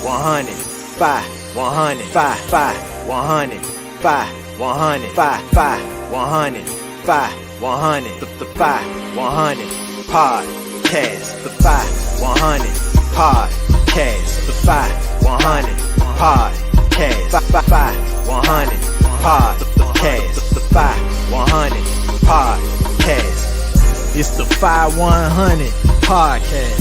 100, Fye100, Fye100, Fye100, Fye100, Fye100, the Fye100 Podcast, the Fye100 Podcast, the Fye100 Podcast, Fye100 Podcast, the Fye100 Podcast. It's the Fye100 Podcast.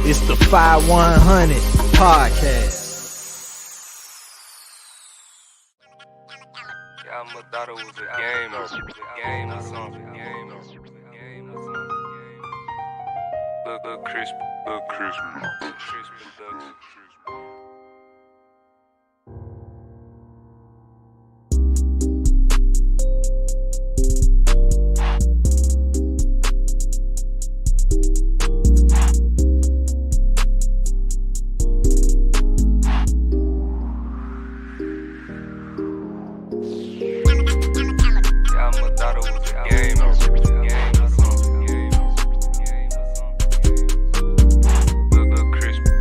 It's the Fye100 Podcast. I thought it was a game or something. Look crispy, production. Thought it was a game or something. Look crispy, thought it was a game or something. Look crispy.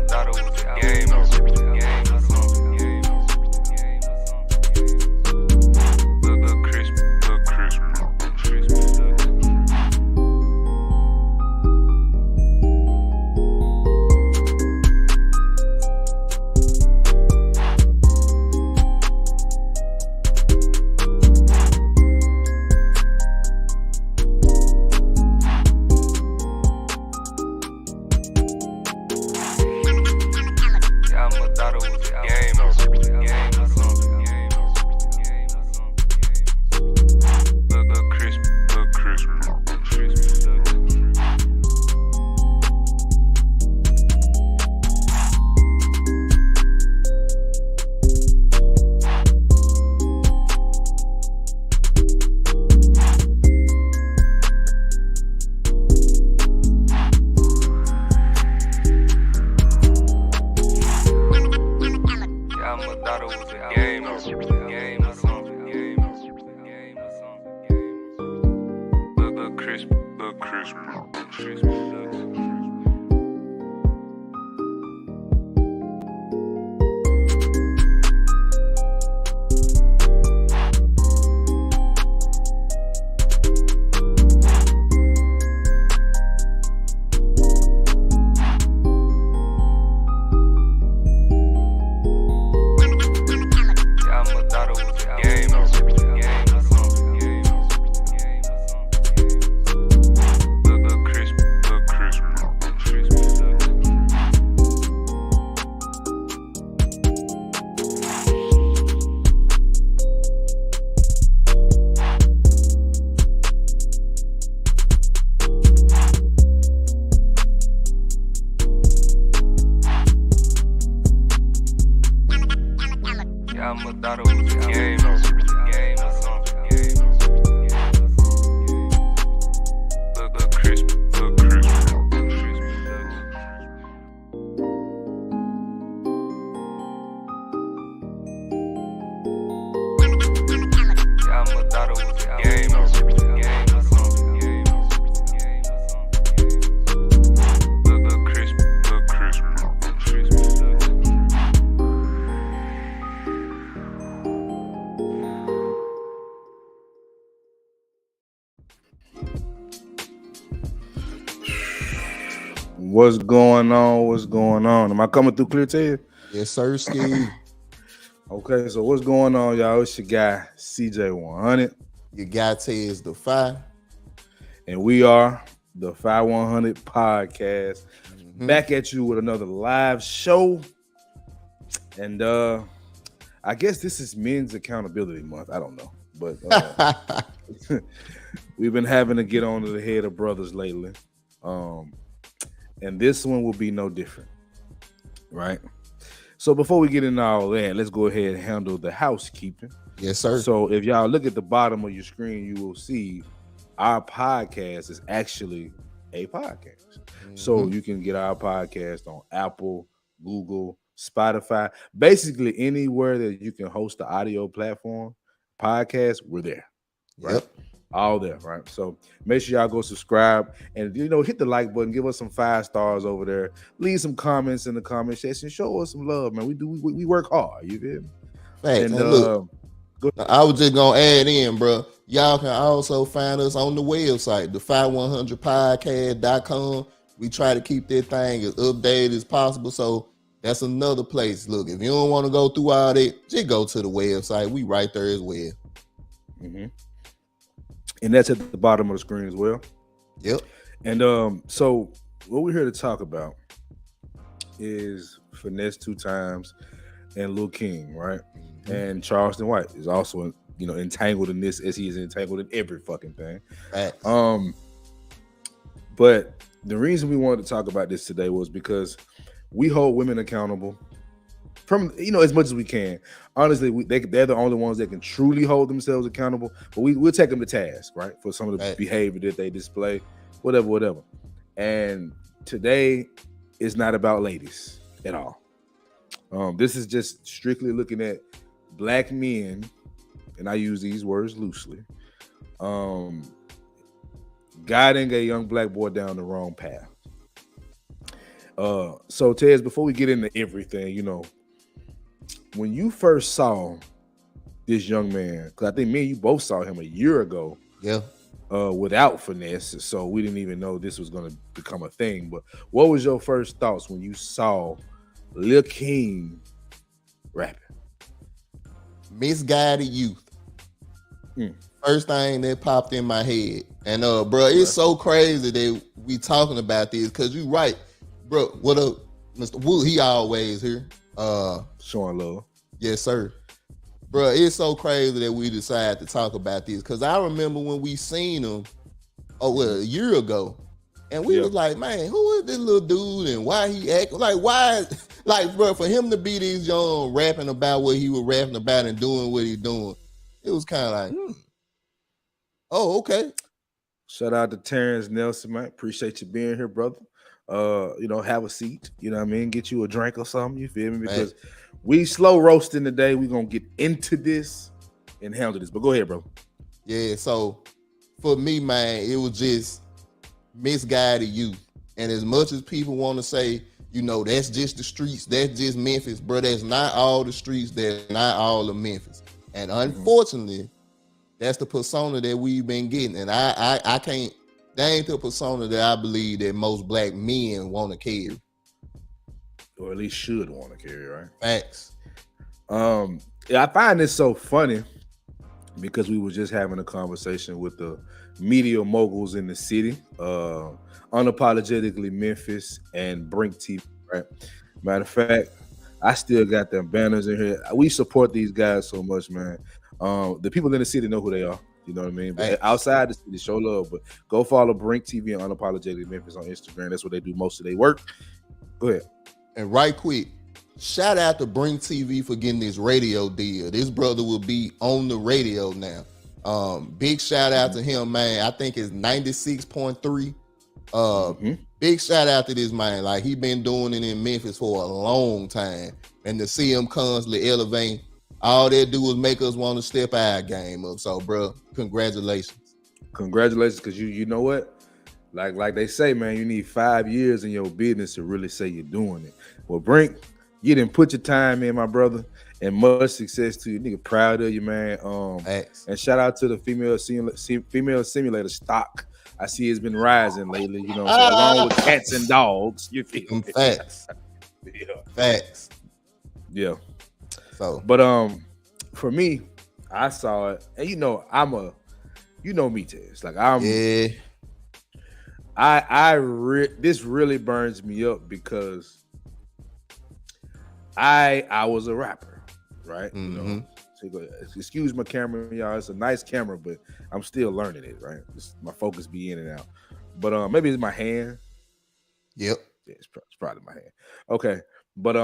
Thought it was a game or something. Look crispy. Thought it was a game or something. Look crispy. Thought it was a game or something. Look crispy. Thought it was a game or something. Look crispy. What's going on? What's going on? Am I coming through clear to you? Yes, sir, Ski. Okay, so what's going on, y'all? It's your guy, CJ100. Your guy is the Fye. And we are the Fye100 Podcast. Back at you with another live show. And I guess this is Men's Accountability Month. I don't know. But we've been having to get on to the head of brothers lately. And this one will be no different. Right? So before we get into all that, let's go ahead and handle the housekeeping. Yes, sir. So if y'all look at the bottom of your screen, you will see our podcast is actually a podcast. So you can get our podcast on Apple, Google, Spotify, basically anywhere that you can host the audio platform podcast, we're there. Right? Yep. All there, right? So make sure y'all go subscribe and hit the like button, give us some 5 stars over there, leave some comments in the comment section, show us some love, man. We work hard, you feel me? Hey, and look, I was just gonna add in, bro. Y'all can also find us on the website, the Fye100Podcast.com. We try to keep that thing as updated as possible. So that's another place. Look, if you don't want to go through all that, just go to the website. We right there as well. And that's at the bottom of the screen as well. Yep. And so what we're here to talk about is Finesse2tymes and Lil King, right? And Charleston White is also entangled in this, as he is entangled in every fucking thing. But the reason we wanted to talk about this today was because we hold women accountable from as much as we can. Honestly, they're the only ones that can truly hold themselves accountable. But we'll take them to task, right, for some of the behavior that they display, whatever. And today is not about ladies at all. This is just strictly looking at black men, and I use these words loosely, guiding a young black boy down the wrong path. So Tez, before we get into everything, when you first saw this young man, because I think me and you both saw him a year ago, without Finesse, so we didn't even know this was going to become a thing. But what was your first thoughts when you saw Lil King rapping? Misguided youth. First thing that popped in my head. And bro, it's so crazy that we talking about this, because you right. Bro, what up, Mr. Wood? He always here. Showing love. Yes, sir. Bro, it's so crazy that we decided to talk about this, because I remember when we seen him a year ago, and we was like, man, who is this little dude and why he act like, bro, for him to be this young rapping about what he was rapping about and doing what he doing, it was kind of like, oh, okay. Shout out to Terrence Nelson, man. Appreciate you being here, brother. Have a seat, get you a drink or something, you feel me? Because we slow roasting today. We're gonna get into this and handle this. But go ahead, bro. Yeah, so for me, man, it was just misguided youth. And as much as people want to say, that's just the streets, that's just Memphis, bro, that's not all the streets, that's not all of Memphis. And unfortunately, that's the persona that we've been getting. And I can't, that ain't the persona that I believe that most black men want to carry. Or at least should want to carry, right? Facts. I find this so funny because we were just having a conversation with the media moguls in the city, unapologetically Memphis and Brink TV, right? Matter of fact, I still got them banners in here. We support these guys so much, man. The people in the city know who they are. You know what I mean? But outside the city, show love. But go follow Brink TV and Unapologetically Memphis on Instagram. That's where they do most of their work. Go ahead. And right quick, shout out to Brink TV for getting this radio deal. This brother will be on the radio now. Big shout out to him, man. I think it's 96.3. Big shout out to this man. Like, he been doing it in Memphis for a long time. And to see him constantly elevate, all that do is make us want to step our game up. So, bro, congratulations. Congratulations, because you know what? Like they say, man, you need 5 years in your business to really say you're doing it. Well, Brink, you didn't put your time in, my brother, and much success to you. Nigga, proud of you, man. And shout out to the female simulator stock I see it's been rising lately. You know, what I'm saying? Along with cats and dogs. You feel me? Facts. Yeah. Facts. Yeah. So, But for me, I saw it, and you know, you know me, Tez. Like yeah. This really burns me up because I was a rapper, right? You know, so excuse my camera, y'all. It's a nice camera, but I'm still learning it, right? My focus be in and out. But maybe it's my hand. Yep. Yeah, it's probably my hand. Okay, but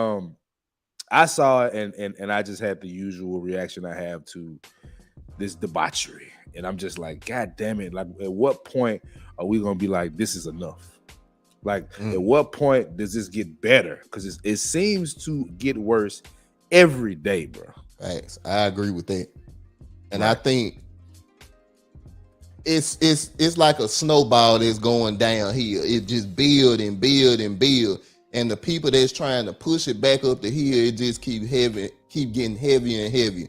I saw it and I just had the usual reaction I have to this debauchery, and I'm just like, God damn it! Like, at what point are we gonna be like, this is enough? Like, at what point does this get better? Because it seems to get worse every day, bro. Thanks. I agree with that, and Right. I think it's like a snowball that's going downhill. It just build and build and build, and the people that's trying to push it back up the hill, it just keep getting heavier and heavier.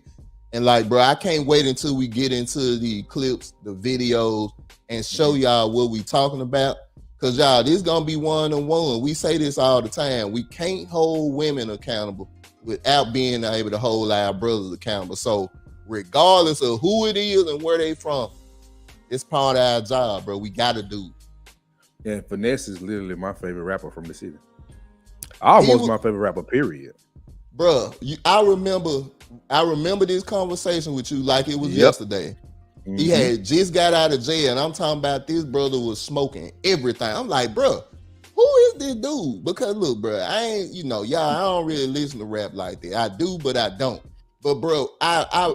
And like, bro, I can't wait until we get into the clips, the videos, and show y'all what we talking about. Cause y'all, this gonna be one-on-one. We say this all the time. We can't hold women accountable without being able to hold our brothers accountable. So regardless of who it is and where they from, it's part of our job, bro. We gotta do it. And Finesse is literally my favorite rapper from the city. Almost my favorite rapper, period. Bro, I remember this conversation with you like it was yesterday. He had just got out of jail, and I'm talking about this brother was smoking everything. I'm like, bro, who is this dude? Because look, bro, I ain't, y'all, I don't really listen to rap like that. I do, but I don't. But bro, I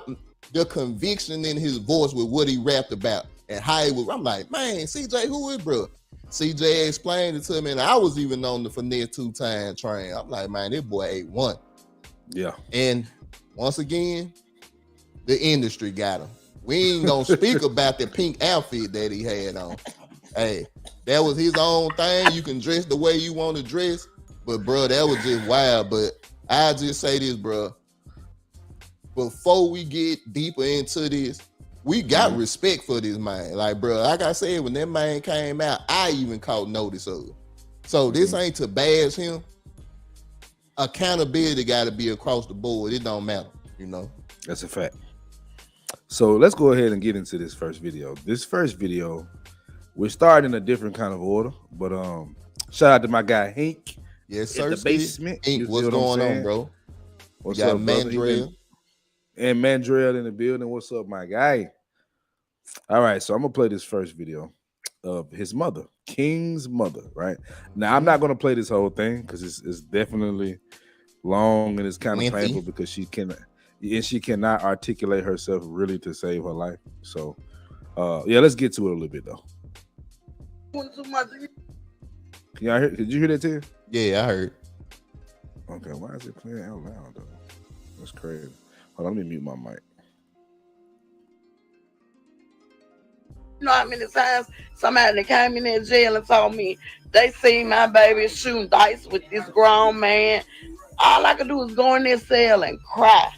the conviction in his voice with what he rapped about and how he was, I'm like, man, CJ, who is bro? CJ explained it to me, and I was even on the Finesse2tymes train. I'm like, man, this boy ain't one. Yeah. And once again, the industry got him. We ain't gonna speak about the pink outfit that he had on. Hey, that was his own thing. You can dress the way you want to dress, but bro, that was just wild. But I just say this, bro. Before we get deeper into this, we got respect for this man. Like, bro, like I said, when that man came out, I even caught notice of it. So this ain't to bash him. Accountability got to be across the board. It don't matter, That's a fact. So let's go ahead and get into this first video. This first video, we're starting in a different kind of order, but shout out to my guy Hank. Yes, sir. In the basement. Hank, what's going on, bro? What's up, Mandrell? And Mandrell in the building. What's up, my guy? All right, so I'm gonna play this first video of his mother, King's mother. Right now, I'm not gonna play this whole thing because it's definitely long and it's kind of painful because she cannot articulate herself really to save her life. So, yeah, let's get to it a little bit though. Y'all hear? Did you hear that too? Yeah, I heard. Okay, why is it playing out loud though? That's crazy. Hold on, let me mute my mic. You know how many times somebody that came in that jail and told me they seen my baby shooting dice with this grown man. All I could do is go in their cell and cry.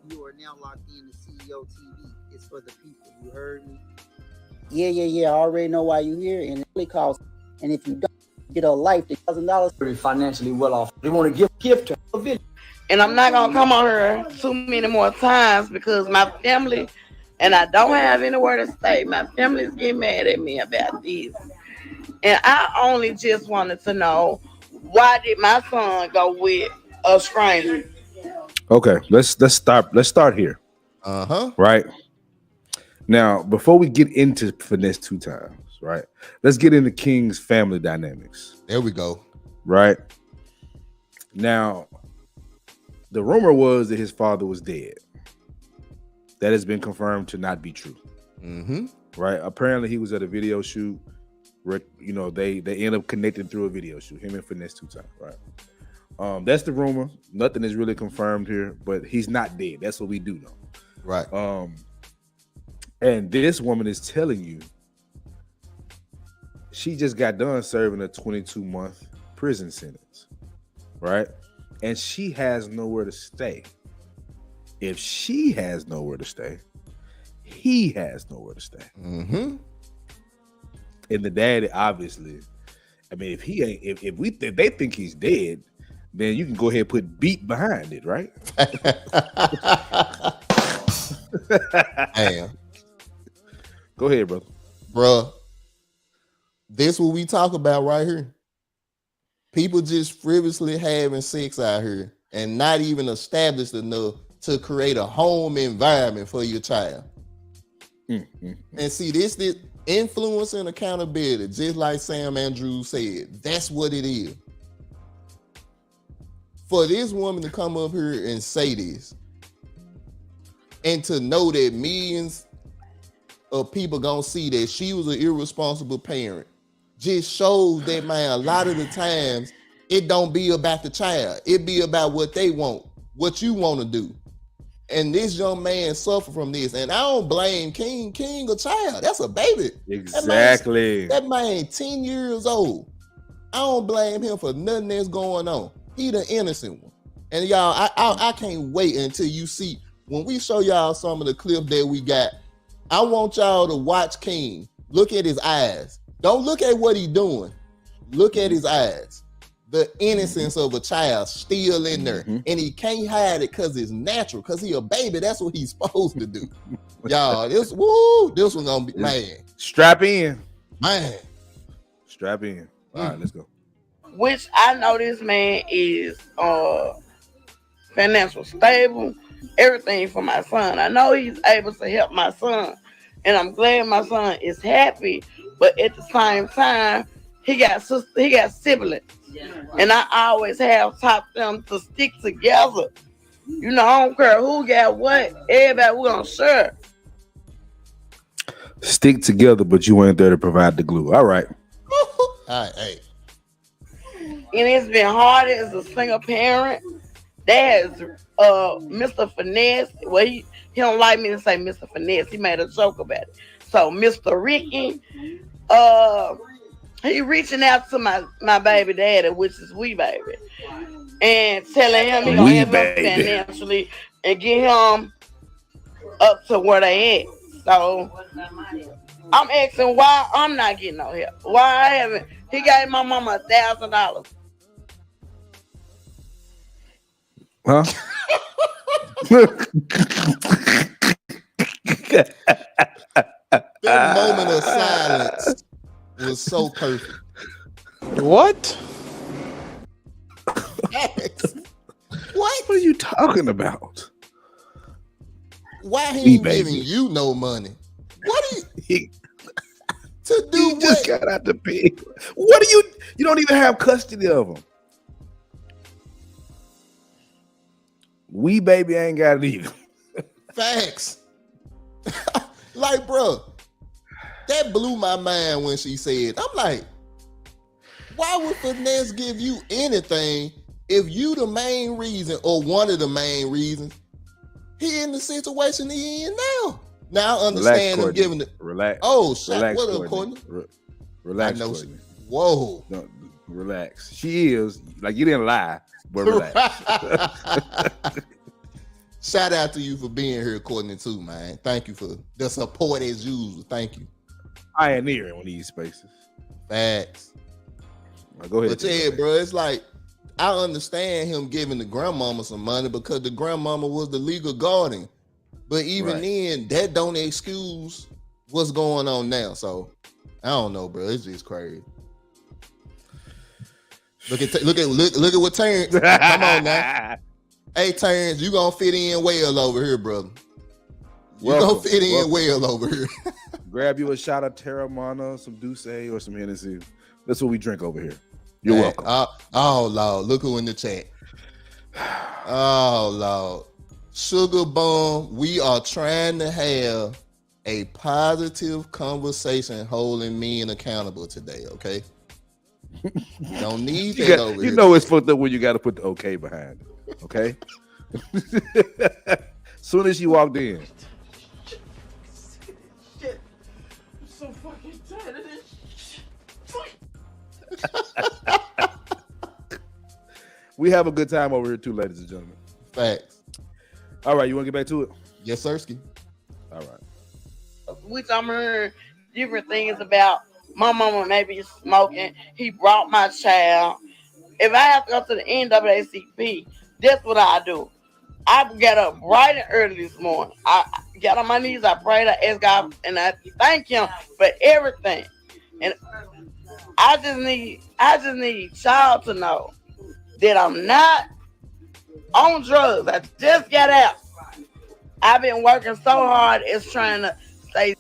You are now locked in to CEO TV. It's for the people. You heard me? Yeah. I already know why you here, and it really costs. And if you don't get a life, $1,000. Pretty financially well off. They want to give a gift to a video. And I'm not gonna come on here too many more times because my family, and I don't have anywhere to stay. My family's getting mad at me about this. And I only just wanted to know, why did my son go with a stranger? Okay, let's start here. Right now, before we get into Finesse2tymes, right? Let's get into King's family dynamics. There we go. Right now, the rumor was that his father was dead. That has been confirmed to not be true. Right? Apparently, he was at a video shoot. They end up connecting through a video shoot. Him and Finesse2tymes, right? That's the rumor. Nothing is really confirmed here, but he's not dead. That's what we do know. Right. And this woman is telling you she just got done serving a 22-month prison sentence, right? And she has nowhere to stay. If she has nowhere to stay, he has nowhere to stay. And the daddy, obviously, I mean, if he ain't, if they think he's dead, then you can go ahead and put beat behind it, right? Damn. Go ahead, brother. Bruh, this what we talk about right here. People just frivolously having sex out here and not even established enough to create a home environment for your child. And see, this influence and accountability, just like Sam Andrews said, that's what it is. For this woman to come up here and say this, and to know that millions of people gonna see that she was an irresponsible parent, just shows that, man, a lot of the times it don't be about the child. It be about what they want, what you want to do. And this young man suffered from this. And I don't blame King. King a child. That's a baby. Exactly. That man 10 years old. I don't blame him for nothing that's going on. He the innocent one. And y'all, I can't wait until you see, when we show y'all some of the clips that we got, I want y'all to watch King. Look at his eyes. Don't look at what he's doing. Look at his eyes. The innocence of a child still in there. And he can't hide it because it's natural, because he a baby. That's what he's supposed to do. Y'all, this one gonna be, man. Strap in. Man. Strap in. All right, let's go. Which I know this man is financial stable, everything for my son. I know he's able to help my son. And I'm glad my son is happy, but at the same time, he got siblings. And I always have taught them to stick together. You know, I don't care who got what. Everybody, we're going to share. Stick together, but you ain't there to provide the glue. All right. All right, hey. And it's been hard as a single parent. There's Mr. Finesse. Well, he don't like me to say Mr. Finesse. He made a joke about it. So Mr. Ricky, he reaching out to my baby daddy, which is Wee Baby, and telling him he gonna help him financially and get him up to where they at. So I'm asking why I'm not getting no help. Why I haven't? He gave my mama $1,000. Huh? That moment of silence was so perfect. What? What are you talking about? Why he ain't giving you no money? What are you to do? You just got out the pig. What are you? You don't even have custody of him. Wee Baby ain't got it either. Facts. Like, bro, that blew my mind when she said, I'm like, why would Finesse give you anything if you the main reason or one of the main reasons he in the situation he in now? Now I understand him giving it. Relax. Oh, shit. Relax, What up, Courtney? Relax, I know. Courtney. Whoa. No, relax. She is, like, you didn't lie, but relax. Shout out to you for being here, Courtney, too, man. Thank you for the support as usual. Thank you. Pioneering on these spaces. Facts. Right, go ahead. But yeah, bro, it's like, I understand him giving the grandmama some money because the grandmama was the legal guardian. But even then, that don't excuse what's going on now. So I don't know, bro. It's just crazy. Look at what Terrence. Come on now. Hey, Terrence, you gonna fit in well over here, brother. You gonna fit in well over here. Grab you a shot of Terramana, some Douce, or some Hennessy. That's what we drink over here. You're welcome. Oh, Lord. Look who in the chat. Oh, Lord. Sugar Bum, we are trying to have a positive conversation holding men accountable today, okay? Don't need that over here. You know it's fucked up when you got to put the okay behind it, okay? Soon as you walked in. Shit. I'm so fucking tired of this. We have a good time over here too, ladies and gentlemen. Facts. All right, you want to get back to it? Yes, Sirski. All right. Which I'm hearing different things about My mama may be smoking. He brought my child. If I have to go to the NAACP, that's what I do. I get up bright and early this morning. I get on my knees, I prayed, I ask God, and I thank Him for everything. And I just need y'all to know that I'm not on drugs. I just got out. I've been working so hard as trying to stay.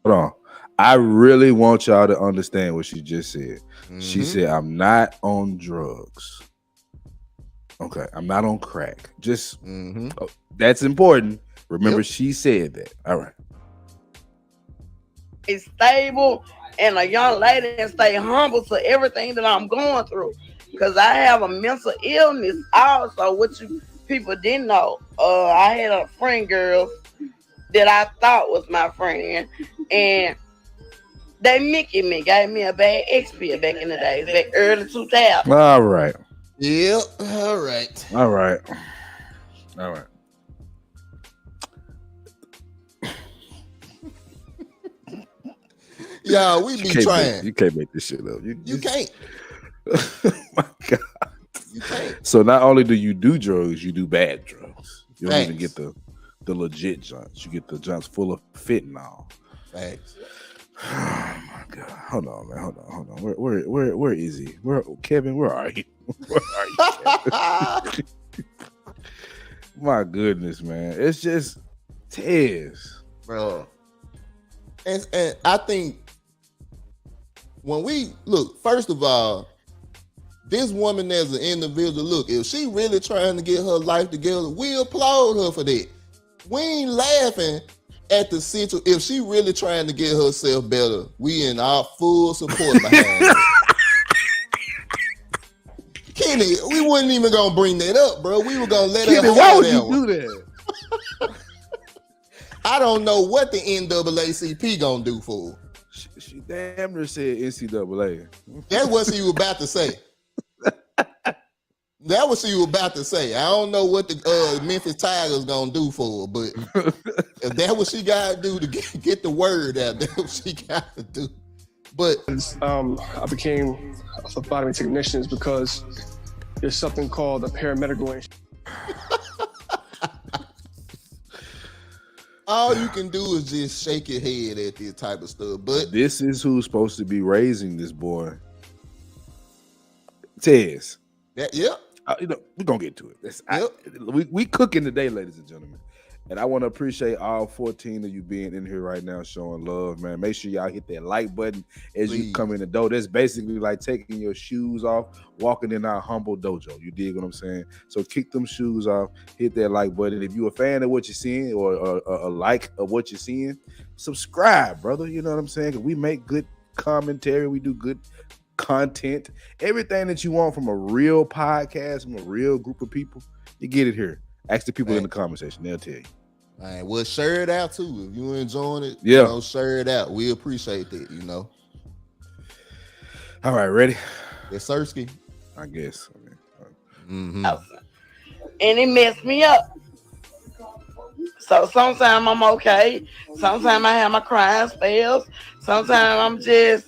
Hold on. I really want y'all to understand what she just said. She said, I'm not on drugs. Okay, I'm not on crack. Just that's important. Remember, she said that. All right. Stay stable and a young lady and stay humble to everything that I'm going through. Because I have a mental illness also, which you people didn't know. I had a friend girl that I thought was my friend, and they Mickey me, gave me a bad XP back in the days, back early 2000. All right. Yep. All right. All right. All right. Yeah, we be trying. You can't make this shit up. You can't. My God. You can't. So not only do you do drugs, you do bad drugs. You don't even get the legit joints. You get the joints full of fentanyl. Thanks. Oh my God. Hold on, man. Hold on. Where is he? Kevin, where are you? Where are you, Kevin? My goodness, man. It's just tears. Bro. And I think when we look, first of all, this woman as an individual, look, if she really trying to get her life together, we applaud her for that. We ain't laughing at the situation. If she really trying to get herself better, we in our full support behind her. Kenny, we wasn't even gonna bring that up, bro. We were gonna let her. Why would you do that? I don't know what the NAACP gonna do for her. She damn near said NCAA. That's what she was about to say. That was she was about to say. I don't know what the Memphis Tigers gonna do for her, but if that what she gotta do to get the word out, that's what she gotta do. But I became a phlebotomy technician is because there's something called a paramedical. All you can do is just shake your head at this type of stuff. But this is who's supposed to be raising this boy. Tez. Yep. We're gonna get to it. We cooking today, ladies and gentlemen. And I want to appreciate all 14 of you being in here right now, showing love, man. Make sure y'all hit that like button as you come in the door. That's basically like taking your shoes off, walking in our humble dojo. You dig what I'm saying? So kick them shoes off, hit that like button. If you're a fan of what you're seeing or a like of what you're seeing, subscribe, brother. You know what I'm saying? Because we make good commentary. We do good content. Everything that you want from a real podcast, from a real group of people, you get it here. Ask the people in the comment section. They'll tell you. All right, well, share it out too. If you enjoying it, share it out. We appreciate that, All right, ready? Yes, Sirski. I guess. And it messed me up. So sometimes I'm okay. Sometimes I have my crying spells. Sometimes I'm just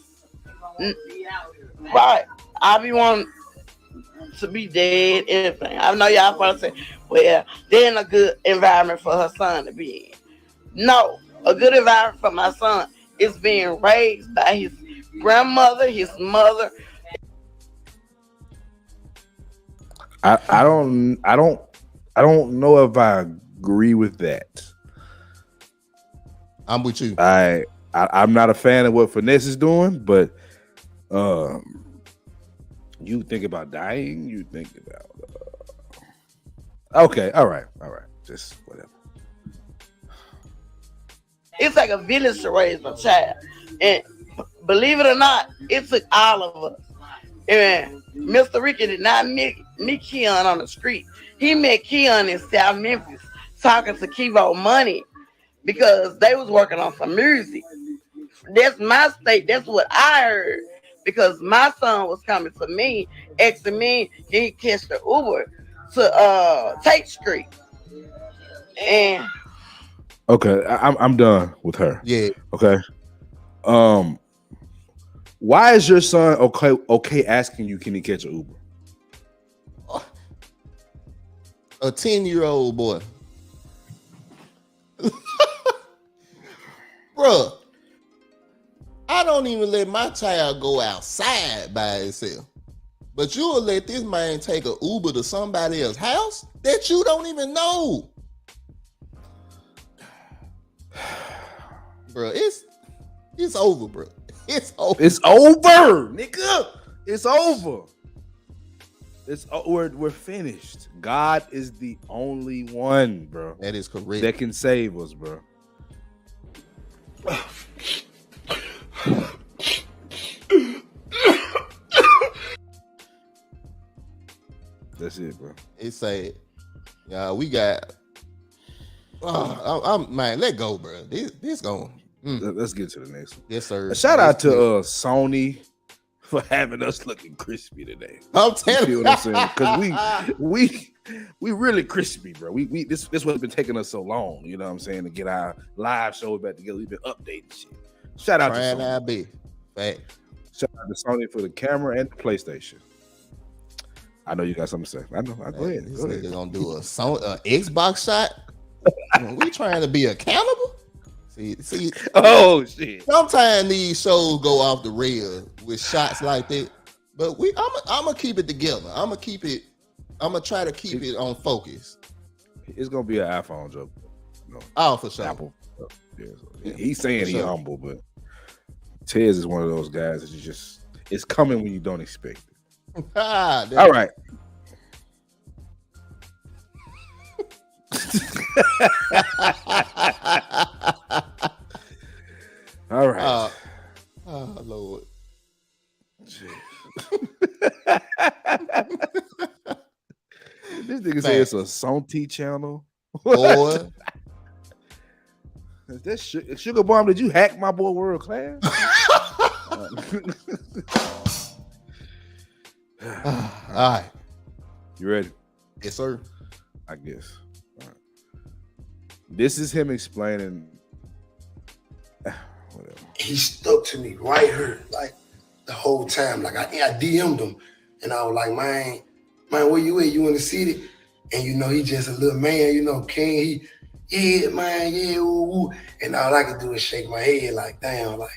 right. I be wanting to be dead, everything. I know y'all probably say, well, they're in a good environment for her son to be in. No, a good environment for my son is being raised by his grandmother, his mother. I don't know if I agree with that. I'm with you. I'm not a fan of what Finesse is doing, but you think about dying, you think about okay, all right, just whatever. It's like a village to raise a child, and believe it or not, it took all of us. And Mr. Ricky did not meet Keon on the street. He met Keon in South Memphis talking to Kivo Money because they was working on some music. That's my state. That's what I heard. Because my son was coming to me, asking me, can he catch the Uber to Tate Street? And okay, I'm done with her. Yeah. Okay. Why is your son okay asking you, can he catch an Uber? A 10-year-old boy. Bruh, I don't even let my child go outside by itself. But you will let this man take an Uber to somebody else's house that you don't even know. Bro, it's over, bro. It's over. It's over, nigga. It's over. We're finished. God is the only one, bro. That is correct. That can save us, bro. That's it, bro. It's sad. Yeah, we got. I'm man, let go, bro. This going. Let's get to the next one. Yes, sir. A shout out to Sony for having us looking crispy today. I'm telling you, what I'm saying, because we really crispy, bro. We this what's been taking us so long. You know what I'm saying, to get our live shows back together. We've been updating shit. Shout out to Sony. Shout out to Sony for the camera and the PlayStation. I know you got something to say. I know. Go ahead. This nigga gonna do a Xbox shot. We trying to be accountable. See. Oh shit. Sometimes these shows go off the rail with shots like that, but I'm gonna keep it together. I'm gonna try to keep it on focus. It's gonna be an iPhone joke. No. Oh, for sure. Apple. Yeah. He's saying he's humble, but Tez is one of those guys that it's coming when you don't expect it. All right. All right. Oh Lord. This nigga say it's a Santi channel. Boy. Is that Sugar Bomb? Did you hack my boy World Class? All right. You ready? Yes, sir. I guess. All right. This is him explaining. Whatever. He stuck to me right here, like the whole time. Like I DM'd him, and I was like, man, where you at? You in the city? And he just a little man, King. Yeah, man, yeah, ooh. And all I could do is shake my head, like damn, I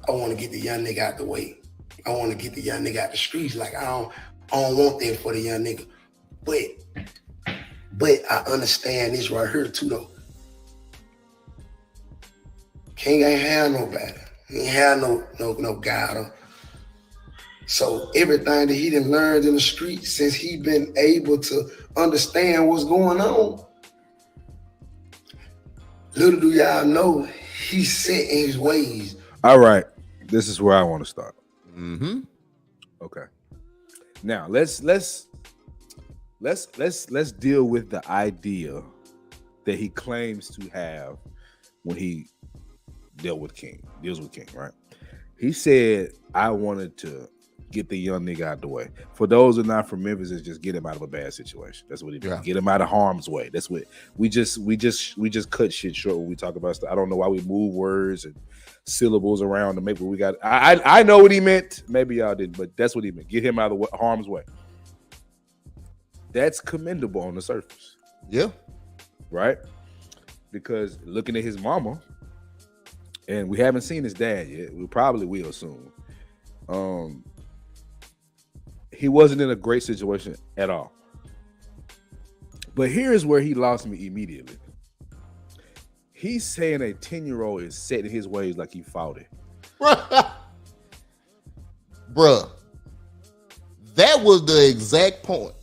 want to get the young nigga out the way. I want to get the young nigga out the streets. Like I don't want that for the young nigga. But I understand this right here too, though. King ain't have nobody. He ain't have no guide. So everything that he done learned in the streets since he been able to understand what's going on, little do y'all know, he's set in his ways. All right. This is where I want to start. Mm-hmm. Okay. Now let's deal with the idea that he claims to have when he deals with King, right? He said, I wanted to get the young nigga out the way. For those who are not from Memphis, it's just get him out of a bad situation. That's what he means. Yeah. Get him out of harm's way. That's what we just cut shit short when we talk about stuff. I don't know why we move words and syllables around to make what we got. I know what he meant. Maybe y'all didn't, but that's what he meant. Get him out of harm's way. That's commendable on the surface. Yeah. Right? Because looking at his mama, and we haven't seen his dad yet. We probably will soon. He wasn't in a great situation at all. But here's where he lost me immediately. He's saying a 10-year-old is set in his ways like he fought it. Bruh, that was the exact point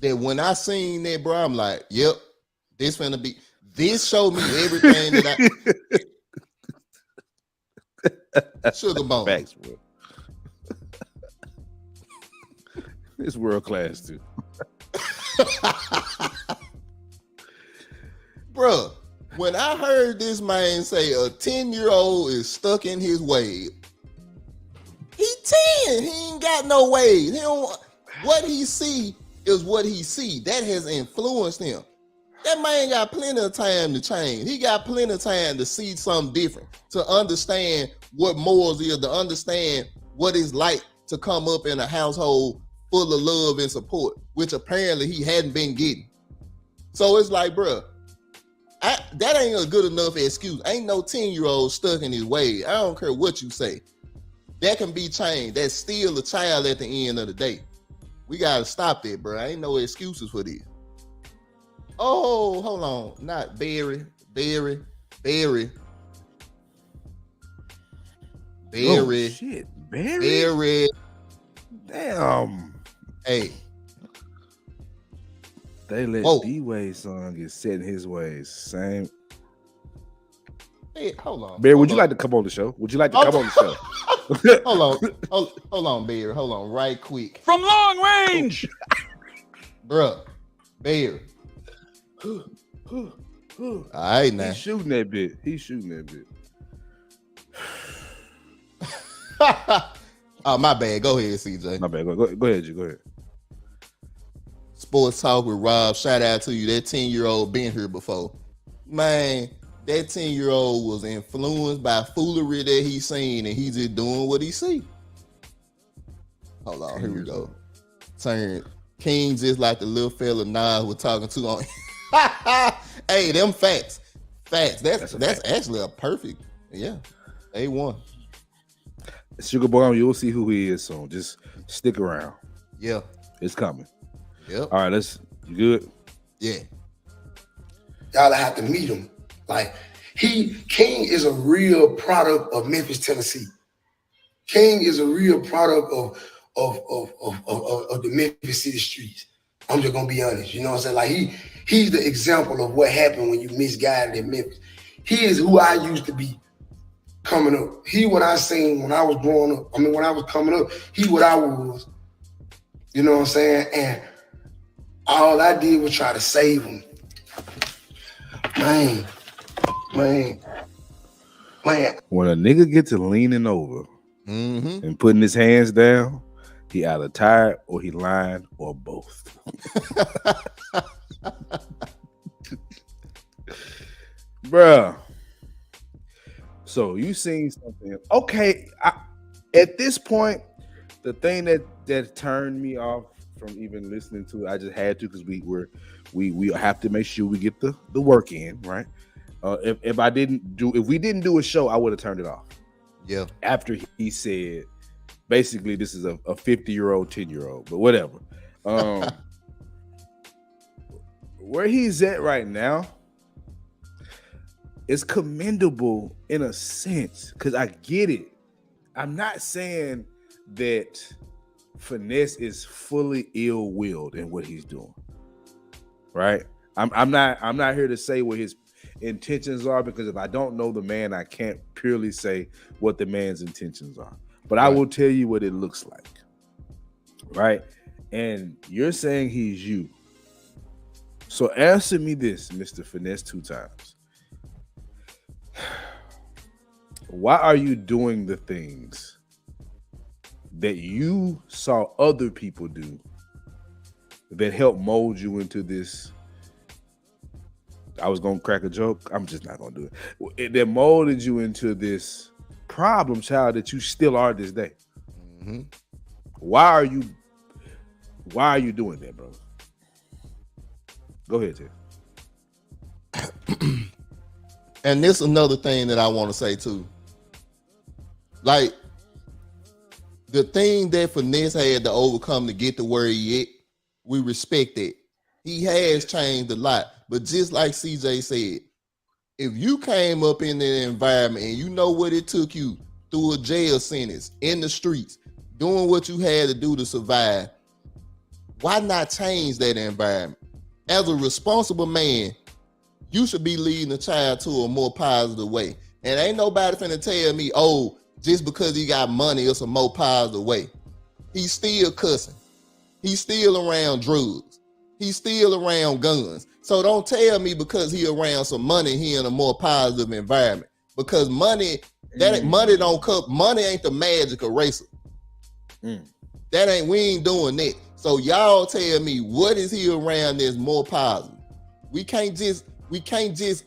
that when I seen that, bro, I'm like, yep, this showed me everything that I Sugar Bomb. Facts, bro. It's world class too. Bruh, when I heard this man say a 10-year-old is stuck in his ways, he 10. He ain't got no ways. What he see is what he see. That has influenced him. That man got plenty of time to change. He got plenty of time to see something different, to understand what morals is, to understand what it's like to come up in a household full of love and support, which apparently he hadn't been getting. So it's like, bro, that ain't a good enough excuse. Ain't no 10-year-old stuck in his ways. I don't care what you say. That can be changed. That's still a child at the end of the day. We got to stop that, bro. Ain't no excuses for this. Oh, hold on. Not Barry. Oh, shit. Barry? Damn. Hey. They let D-Way's son get set in his ways. Same. Hey, hold on. Barry, would you like to come on the show? Would you like to come on the show? Hold on, Barry. Hold on, right quick. From long range. Bruh, Barry. All right, now. He's shooting that bit. Oh, my bad. Go ahead, CJ. My bad. Go ahead, G. Go ahead. Sports Talk with Rob. Shout out to you. That 10-year-old been here before. Man, that 10-year-old was influenced by foolery that he seen, and he just doing what he see. Hold on, here we go. Turn King just like the little fella Nas was talking to on. Hey, them facts. That's actually a perfect. Yeah, A1. Sugar Boy, you'll see who he is soon. Just stick around. Yeah, it's coming. Yep. All right, you good? Yeah. Y'all have to meet him. Like King is a real product of Memphis, Tennessee. King is a real product of the Memphis City streets. I'm just gonna be honest. You know what I'm saying? Like he's the example of what happened when you misguided in Memphis. He is who I used to be coming up. He what I seen when I was growing up. I mean, when I was coming up, he what I was. You know what I'm saying? And all I did was try to save him. Man. When a nigga gets to leaning over and putting his hands down, he either tired or he lying or both. Bruh. So you seen something. Okay. At this point, the thing that turned me off from even listening to it, I just had to because we have to make sure we get the work in, right? If we didn't do a show, I would have turned it off. Yeah. After he said, basically, this is a 50-year-old, 10-year-old, but whatever. Where he's at right now is commendable in a sense, because I get it. I'm not saying that Finesse is fully ill-willed in what he's doing, right? I'm not here to say what his intentions are, because if I don't know the man, I can't purely say what the man's intentions are. But I will tell you what it looks like, right? And you're saying he's you. So answer me this, Mr. Finesse2tymes. Why are you doing the things that you saw other people do that helped mold you into this? I was going to crack a joke. I'm just not going to do it. That molded you into this problem child that you still are this day. Mm-hmm. Why are you doing that, bro? Go ahead, Ted. And this is another thing that I want to say too. Like, the thing that Finesse had to overcome to get to where he at, we respect it. He has changed a lot. But just like CJ said, if you came up in that environment and you know what it took you through a jail sentence, in the streets, doing what you had to do to survive, why not change that environment? As a responsible man, you should be leading the child to a more positive way. And ain't nobody finna tell me, oh, just because he got money, it's a more positive way. He's still cussing. He's still around drugs. He's still around guns. So don't tell me because he around some money, he in a more positive environment. Because money ain't the magic eraser. We ain't doing that. So y'all tell me, what is he around that's more positive? We can't just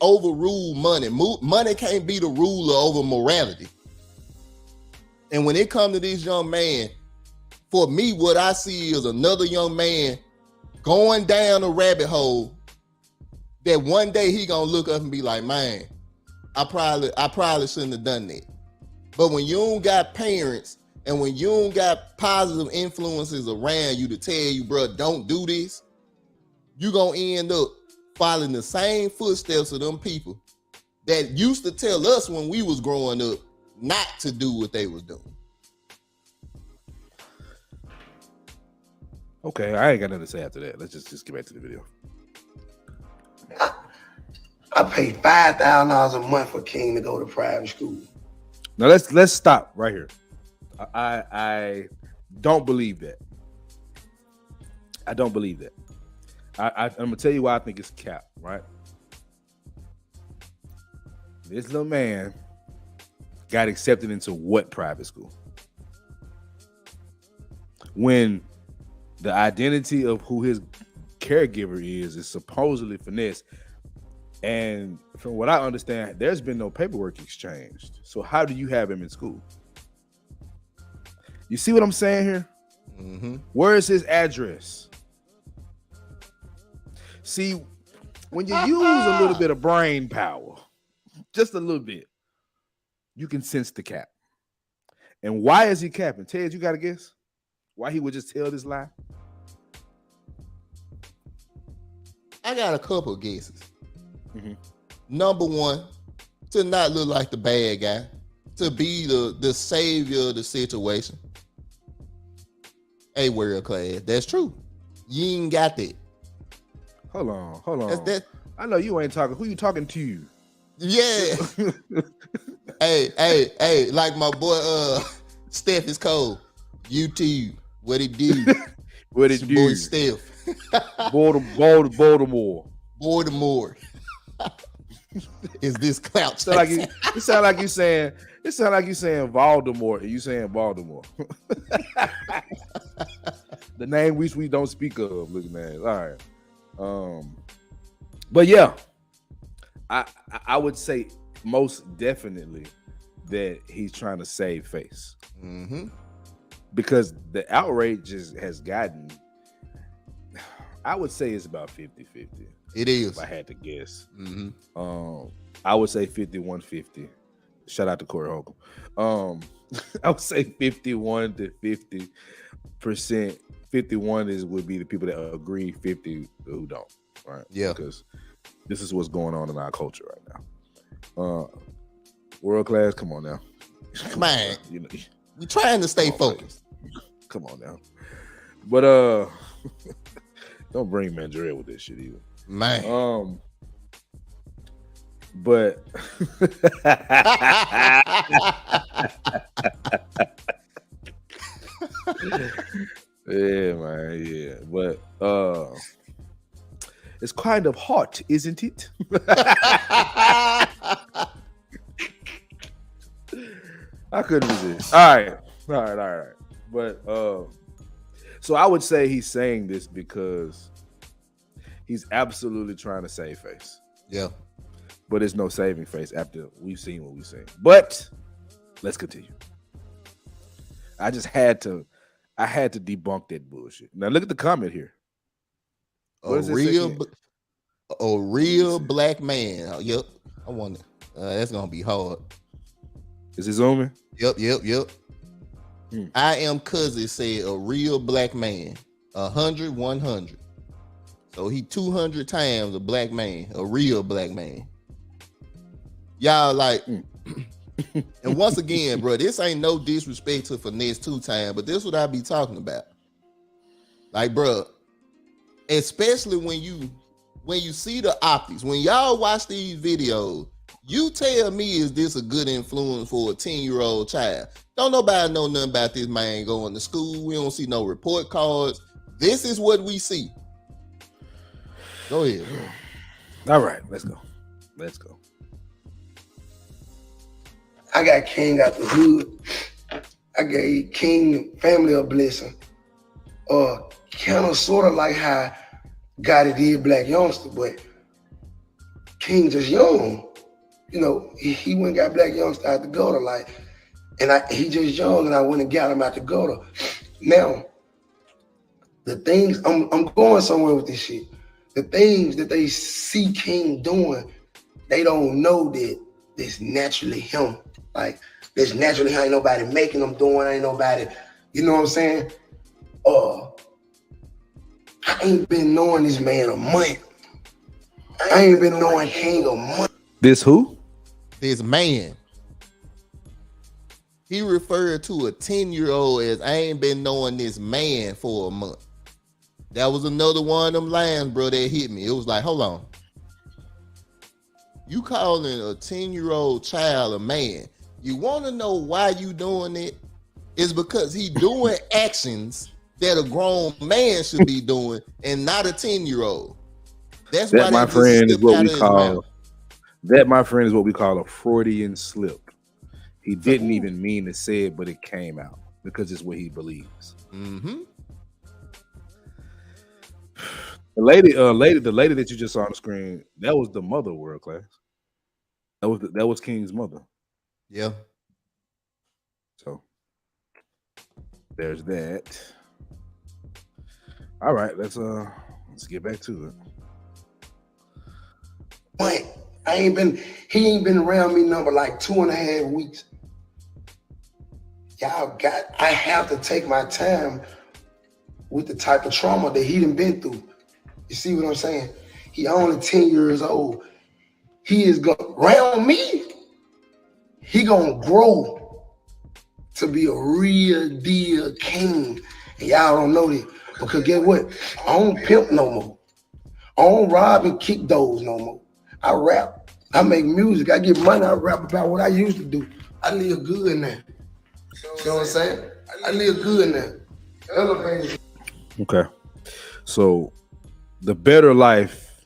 overrule money. Money can't be the ruler over morality. And when it comes to this young man, for me, what I see is another young man going down a rabbit hole that one day he gonna look up and be like, man, I probably shouldn't have done that. But when you don't got parents and when you don't got positive influences around you to tell you, bro, don't do this, you gonna end up following the same footsteps of them people that used to tell us when we was growing up not to do what they was doing. Okay, I ain't got nothing to say after that. Let's just get back to the video. I paid $5,000 a month for King to go to private school. Now let's stop right here. I don't believe that. I don't believe that. I'm gonna tell you why I think it's cap, right? This little man got accepted into what private school? When the identity of who his caregiver is supposedly Finesse. And from what I understand, there's been no paperwork exchanged. So how do you have him in school? You see what I'm saying here? Mm-hmm. Where is his address? See, when you use a little bit of brain power, just a little bit, you can sense the cap. And why is he capping? Ted, you got to guess? Why he would just tell this lie? I got a couple of guesses. Mm-hmm. Number one, to not look like the bad guy, to be the savior of the situation. Hey, world class, that's true. You ain't got that. Hold on. That. I know you ain't talking. Who you talking to? Yeah. hey, like my boy Steph is cold. YouTube, what it do? What it do? Boy Steph. Baltimore. Is this clout? It sound like you saying Voldemort and you saying Baltimore. The name we don't speak of, looking at it. All right. But yeah, I would say most definitely that he's trying to save face. Mm-hmm. Because the outrage has gotten, I would say it's about 50-50. It is. If I had to guess. Mm-hmm. I would say 51-50. Shout out to Corey Holcomb. I would say 51 to 50%. 51 would be the people that agree, 50 who don't. Right? Yeah. Because this is what's going on in our culture right now. World class, come on now. Man, you know, we trying to stay focused. Come on now. But don't bring Mandrell with this shit either. Man. But yeah, man, yeah. But it's kind of hot, isn't it? I couldn't resist. All right. But so I would say he's saying this because he's absolutely trying to save face. Yeah. But there's no saving face after we've seen what we've seen. But let's continue. I had to debunk that bullshit. Now look at the comment here. A real black man. Yep. I wonder. That's gonna be hard. Is it zooming? Yep. I am cousin said a real black man. 100, 100. So he 200 times a black man, a real black man. Y'all like, and once again, bro, this ain't no disrespect to Finesse2tymes, but this is what I be talking about. Like, bro, especially when you see the optics, when y'all watch these videos, you tell me, is this a good influence for a 10-year-old child? Don't nobody know nothing about this man going to school. We don't see no report cards. This is what we see. Go ahead, bro. All right, let's go. I got King out the hood. I gave King family a blessing. Kind of sort of like how God did Black Youngster, but King just young. You know, he went and got Black Youngster out the gutter, like, and he just young, and I went and got him out the gutter. Now, the things, I'm going somewhere with this shit. The things that they see King doing, they don't know that it's naturally him. Like, there's naturally ain't nobody making them doing, ain't nobody, you know what I'm saying? I ain't been knowing this man a month. I ain't been knowing King a month. This who? This man. He referred to a 10-year-old as I ain't been knowing this man for a month. That was another one of them lines, bro, that hit me. It was like, hold on. You calling a 10-year-old child a man. You want to know why you doing it? It's because he doing actions that a grown man should be doing and not a 10-year-old. That's that, why my friend, is what we call. That, my friend, is what we call a Freudian slip. He didn't even mean to say it, but it came out because it's what he believes. Mm-hmm. The lady that you just saw on the screen, that was the mother, World Class. That was King's mother. Yeah. So there's that. All right, let's get back to it. But he ain't been around me number like 2.5 weeks. I have to take my time with the type of trauma that he done been through. You see what I'm saying? He only 10 years old. He is going around me. He gonna grow to be a real deal king. And y'all don't know that. Because guess what? I don't pimp no more. I don't rob and kick those no more. I rap. I make music. I get money. I rap about what I used to do. I live good now. You know what I'm saying? I live good now. Elevated. Okay. So the better life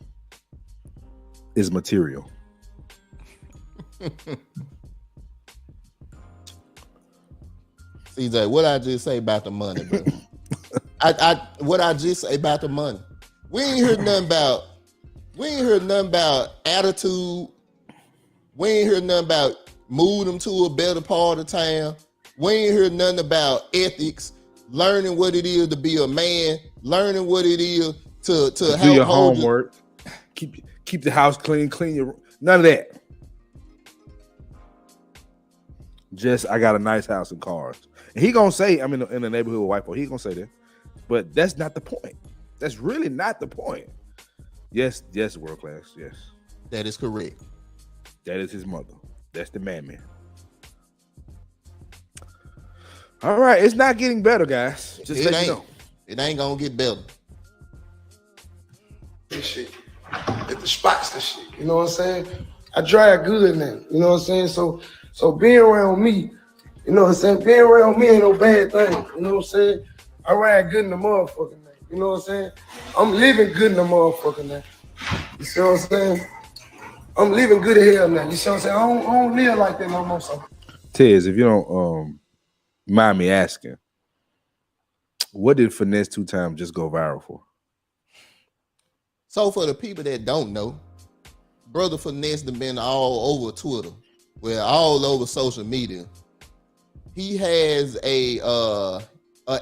is material. CJ, what I just say about the money, bro? What I just say about the money. We ain't heard nothing about attitude. We ain't heard nothing about move them to a better part of town. We ain't heard nothing about ethics, learning what it is to be a man, learning what it is to do help your hold homework. Keep the house clean your none of that. Just I got a nice house and cars. And he gonna say I'm in the neighborhood with white boy. He gonna say that, but that's not the point. That's really not the point. Yes, World Class. Yes, That is correct. That is his mother. That's the man. All right, it's not getting better, guys. Just let you know. It ain't gonna get better. This shit. At the spots and shit. You know what I'm saying? I drive good now. You know what I'm saying? So being around me, you know what I'm saying? Being around me ain't no bad thing. You know what I'm saying? I ride good in the motherfucker now. You know what I'm saying? I'm living good in the motherfucker now. You see what I'm saying? I'm living good as hell now. You see what I'm saying? I don't live like that no more. So. Tez, if you don't mind me asking, what did Finesse2tymes just go viral for? So for the people that don't know, Brother Finesse has been all over Twitter, well, all over social media. He has a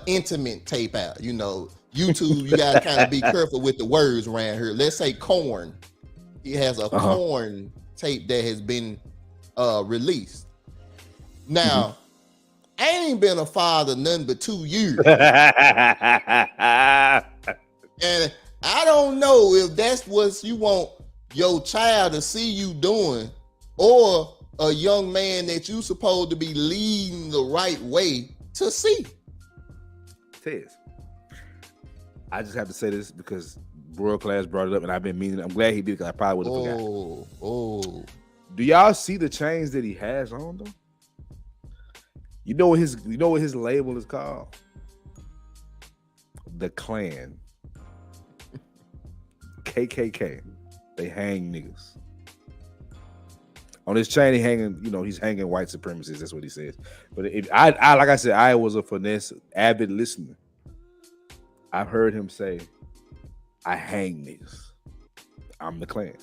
intimate tape out. You know, YouTube, you gotta kind of be careful with the words around here. Let's say corn. He has a corn tape that has been released. Now, I ain't been a father nothing but 2 years. And I don't know if that's what you want your child to see you doing, or a young man that you supposed to be leading the right way to see. Tez, I just have to say this because World Class brought it up, and I've been meaning. I'm glad he did because I probably would have forgot. Do y'all see the chains that he has on though? You know what his label is called? The Klan. KKK. They hang niggas. On his chain, he's hanging white supremacists. That's what he says. But I like I said, I was a Finesse avid listener. I've heard him say, I hang niggas. I'm the Klan.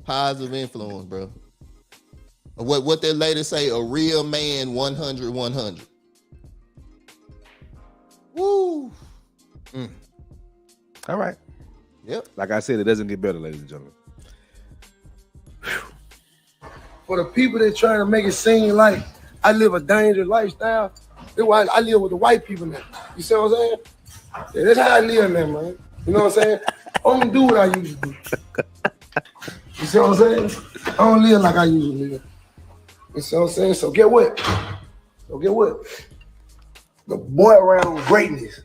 Positive influence, bro. What that lady say? A real man, 100, 100. Woo. All right. Yep. Like I said, it doesn't get better, ladies and gentlemen. For the people that trying to make it seem like I live a dangerous lifestyle, that's why I live with the white people now. You see what I'm saying? Yeah, that's how I live now, man. You know what I'm saying? I don't do what I used to do. You see what I'm saying? I don't live like I used to live. You see what I'm saying? So get what? The boy around greatness.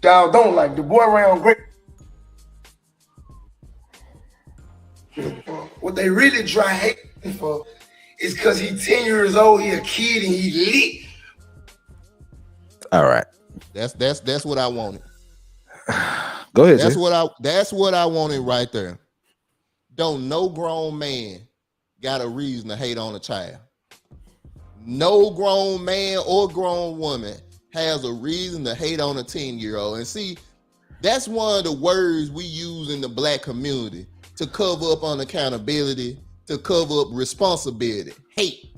Y'all don't like the boy around greatness. What they really try hating for is because he's 10 years old, he a kid, and he lit. All right. That's what I wanted. Go ahead. That's what I wanted right there. Don't no grown man got a reason to hate on a child. No grown man or grown woman has a reason to hate on a 10-year-old. And see, that's one of the words we use in the black community to cover up unaccountability, to cover up responsibility. Hate.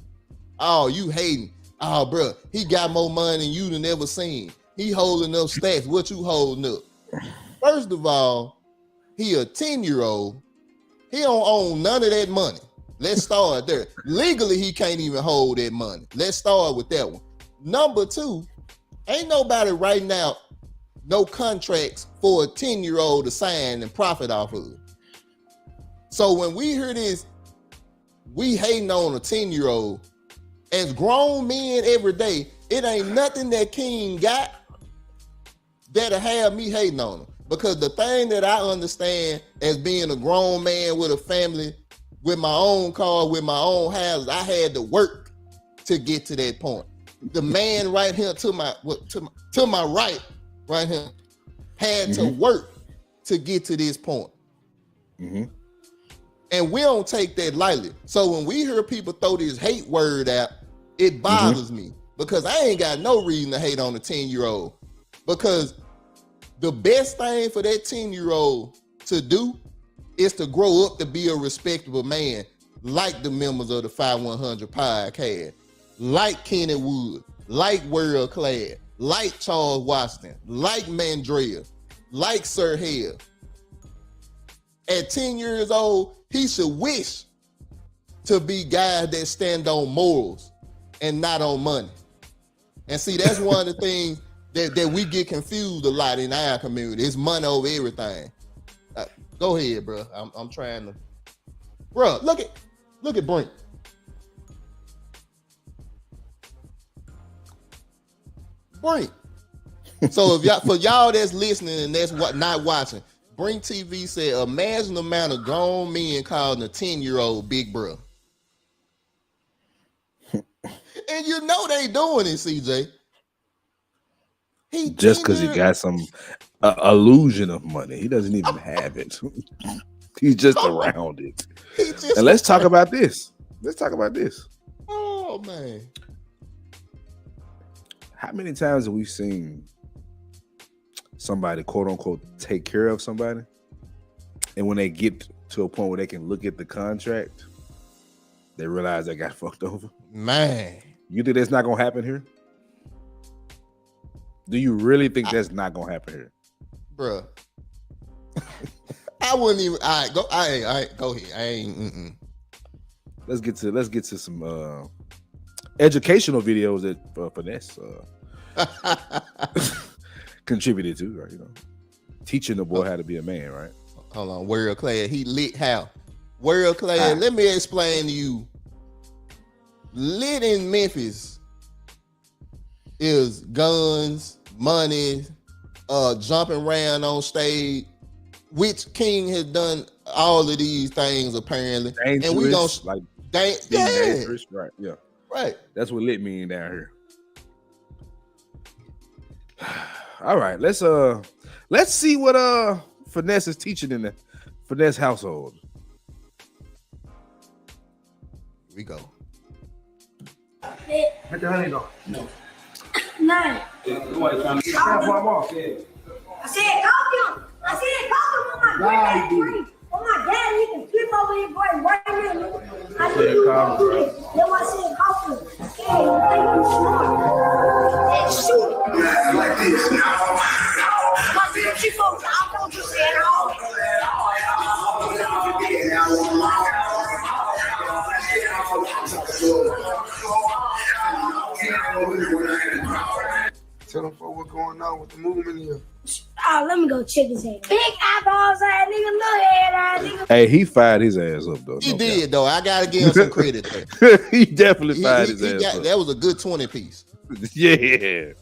Oh, you hating. Oh, bro, he got more money than you done ever seen. He holding up stacks. What you holding up? First of all, he a 10-year-old. He don't own none of that money. Let's start there. Legally, he can't even hold that money. Let's start with that one. Number two, ain't nobody writing out no contracts for a 10-year-old to sign and profit off of. So when we hear this, we hating on a 10-year-old. As grown men every day, it ain't nothing that King got that'll have me hating on him. Because the thing that I understand as being a grown man with a family, with my own car, with my own house, I had to work to get to that point. The man right here to my right, right here, had to work to get to this point. And we don't take that lightly. So when we hear people throw this hate word out, it bothers me because I ain't got no reason to hate on a 10-year-old. Because the best thing for that 10-year-old to do is to grow up to be a respectable man, like the members of the Fye100 Podcast, like Kenny Wood, like World Class, like Charles Washington, like Mandrea, like Sir Hale. At 10 years old, he should wish to be guys that stand on morals and not on money. And see, that's one of the things that we get confused a lot in our community. It's money over everything. Go ahead, bro. I'm trying to. Bro, look at Brink. Brink. So for y'all that's listening and that's not watching, Brink TV said, imagine the amount of grown men calling a 10-year-old big bro. And you know they doing it, CJ. Just because he got some illusion of money. He doesn't even have it. He's just around it. And let's talk about this. Oh, man. How many times have we seen somebody, quote unquote, take care of somebody, and when they get to a point where they can look at the contract, they realize they got fucked over? Man. You think that's not going to happen here? Do you really think that's not going to happen here? Bruh. I wouldn't even. All right, go ahead. I ain't. Let's get to some educational videos that Finesse contributed to, right? You know, teaching the boy how to be a man, right? Hold on, World Class. He lit how? World Class. Let me explain to you. Lit in Memphis is guns, money, jumping around on stage, which King has done all of these things apparently. Dangerous, and we gonna like dangerous, right? Yeah, right. That's what lit mean down here. All right, let's see what Finesse is teaching in the Finesse household. Here we go. Put the honey on. No. I said, call him. I said, call him on my dad. On my dad, he can flip over here, boy, right here, nigga. I knew you were gonna do this. That's why I said coffee. Hey, you think you smart? Hey, shoot. Like this. My bitch, you go, I want you to say it all. Tell them for what's going on with the movement here. Oh, let me go check his head. Big eyeballs, ass nigga, little head, ass nigga. Hey, he fired his ass up though. He did though. I gotta give him some credit there. He definitely fired his ass up. That was a good 20 piece. Yeah.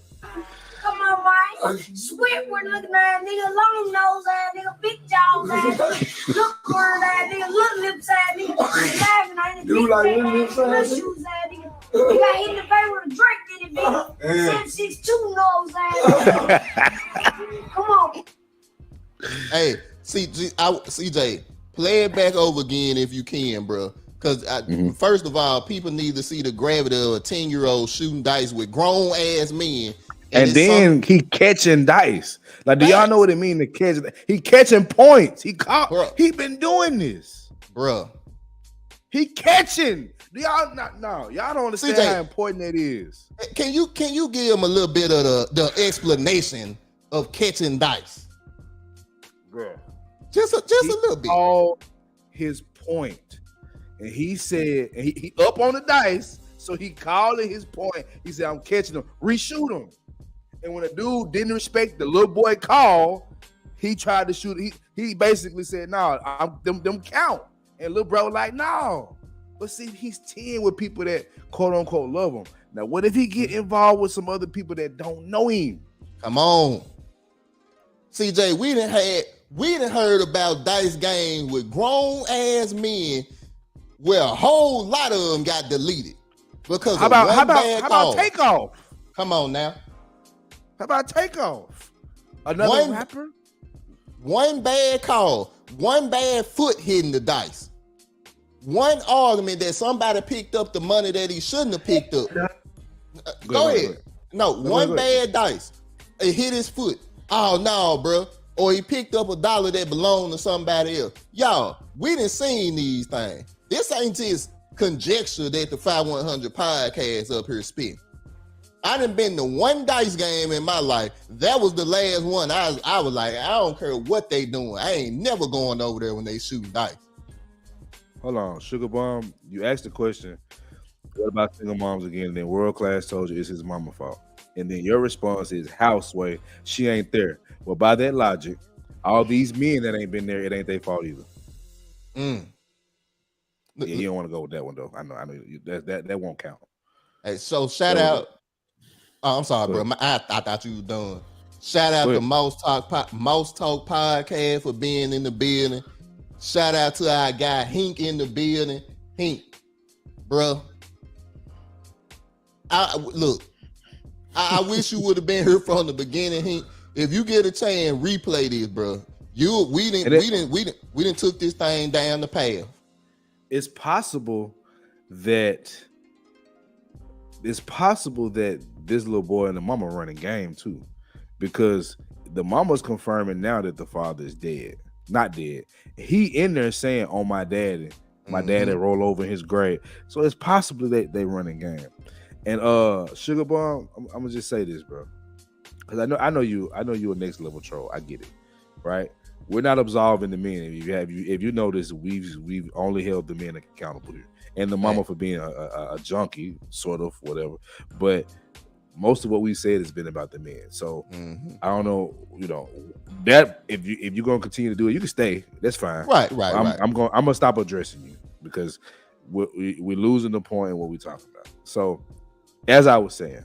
Come on, Mike. Sweet with looking ass nigga, long nose ass nigga, big jaws ass nigga, look word ass nigga, look lips ass nigga, laughing ass nigga, You like little lips ass little nigga? shoes ass nigga. You got hit in the face with a drink in it, nigga. 762 nose ass nigga. Come on. Hey, CJ, play it back over again if you can, bro. Because first of all, people need to see the gravity of a 10-year-old shooting dice with grown ass men. And then he catching dice. Like, do y'all know what it mean to catch? He catching points. He been doing this, bro. He catching. Do y'all not? No, y'all don't understand CJ, how important that is. Can you give him a little bit of the explanation of catching dice, bro? Just a little bit. All his point, and he said, and he up on the dice, so he called it his point. He said, "I'm catching him. Reshoot him." And when a dude didn't respect the little boy call, he tried to shoot. He basically said, "No, them count." And little bro was like, "No." But see, he's 10 with people that quote unquote love him. Now, what if he get involved with some other people that don't know him? Come on, CJ. We done heard about dice games with grown ass men where a whole lot of them got deleted because how about Takeoff? Come on now. How about Takeoff? Another rapper? One bad call, one bad foot hitting the dice, one argument that somebody picked up the money that he shouldn't have picked up. Go ahead. No, one bad dice. It hit his foot. Oh no, bro. Or he picked up $1 that belonged to somebody else. Y'all, we done seen these things. This ain't just conjecture that the Fye100 Podcast up here spitting. I done been to one dice game in my life. That was the last one. I was like, I don't care what they doing. I ain't never going over there when they shooting dice. Hold on, Sugar Bomb. You asked the question, what about single moms again? And then World Class told you it's his mama's fault. And then your response is houseway. She ain't there. Well, by that logic, all these men that ain't been there, it ain't their fault either. Yeah, you don't want to go with that one though. I know. That won't count. Hey, so shout out. Oh, I'm sorry, bro. I thought you were done. Shout out to Most Talk Podcast for being in the building. Shout out to our guy Hink in the building. Hink, bro. I wish you would have been here from the beginning, Hink. If you get a chance, replay this, bro. We didn't took this thing down the path. It's possible that this little boy and the mama running game too, because the mama's confirming now that the father is dead, not dead. He in there saying, "Oh, my daddy roll over in his grave." So it's possible that they running game. And Sugar Bomb, I'm gonna just say this, bro, because I know you a next level troll. I get it, right? We're not absolving the men. If you notice, we've only held the men accountable here, and the mama for being a junkie, sort of, whatever. But most of what we said has been about the men. So I don't know, that if you're gonna continue to do it, you can stay. That's fine. Right. I'm gonna stop addressing you because we're losing the point in what we're talking about. So, as I was saying,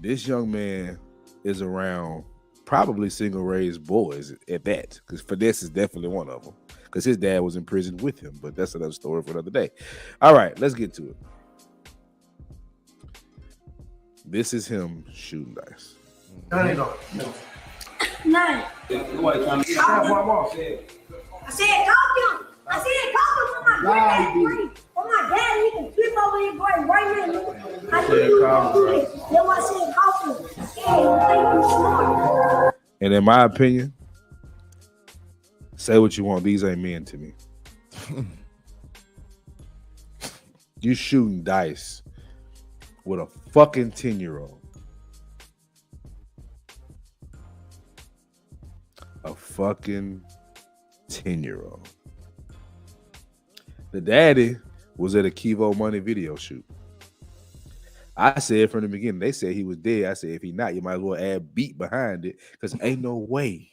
this young man is around probably single raised boys at that, because Finesse is definitely one of them, because his dad was in prison with him. But that's another story for another day. All right, let's get to it. This is him shooting dice. Nine. I said, talk him. On my granddad. On my dad, he can flip over his grave right here, nigga. I knew you were gonna do this. That's why I said, talk him. Hey, you think you smart? And in my opinion, say what you want. These ain't men to me. You shooting dice with a fucking 10-year-old. A fucking 10-year-old. The daddy was at a Kivo Money video shoot. I said from the beginning, they said he was dead. I said, if he not, you might as well add beat behind it, because ain't no way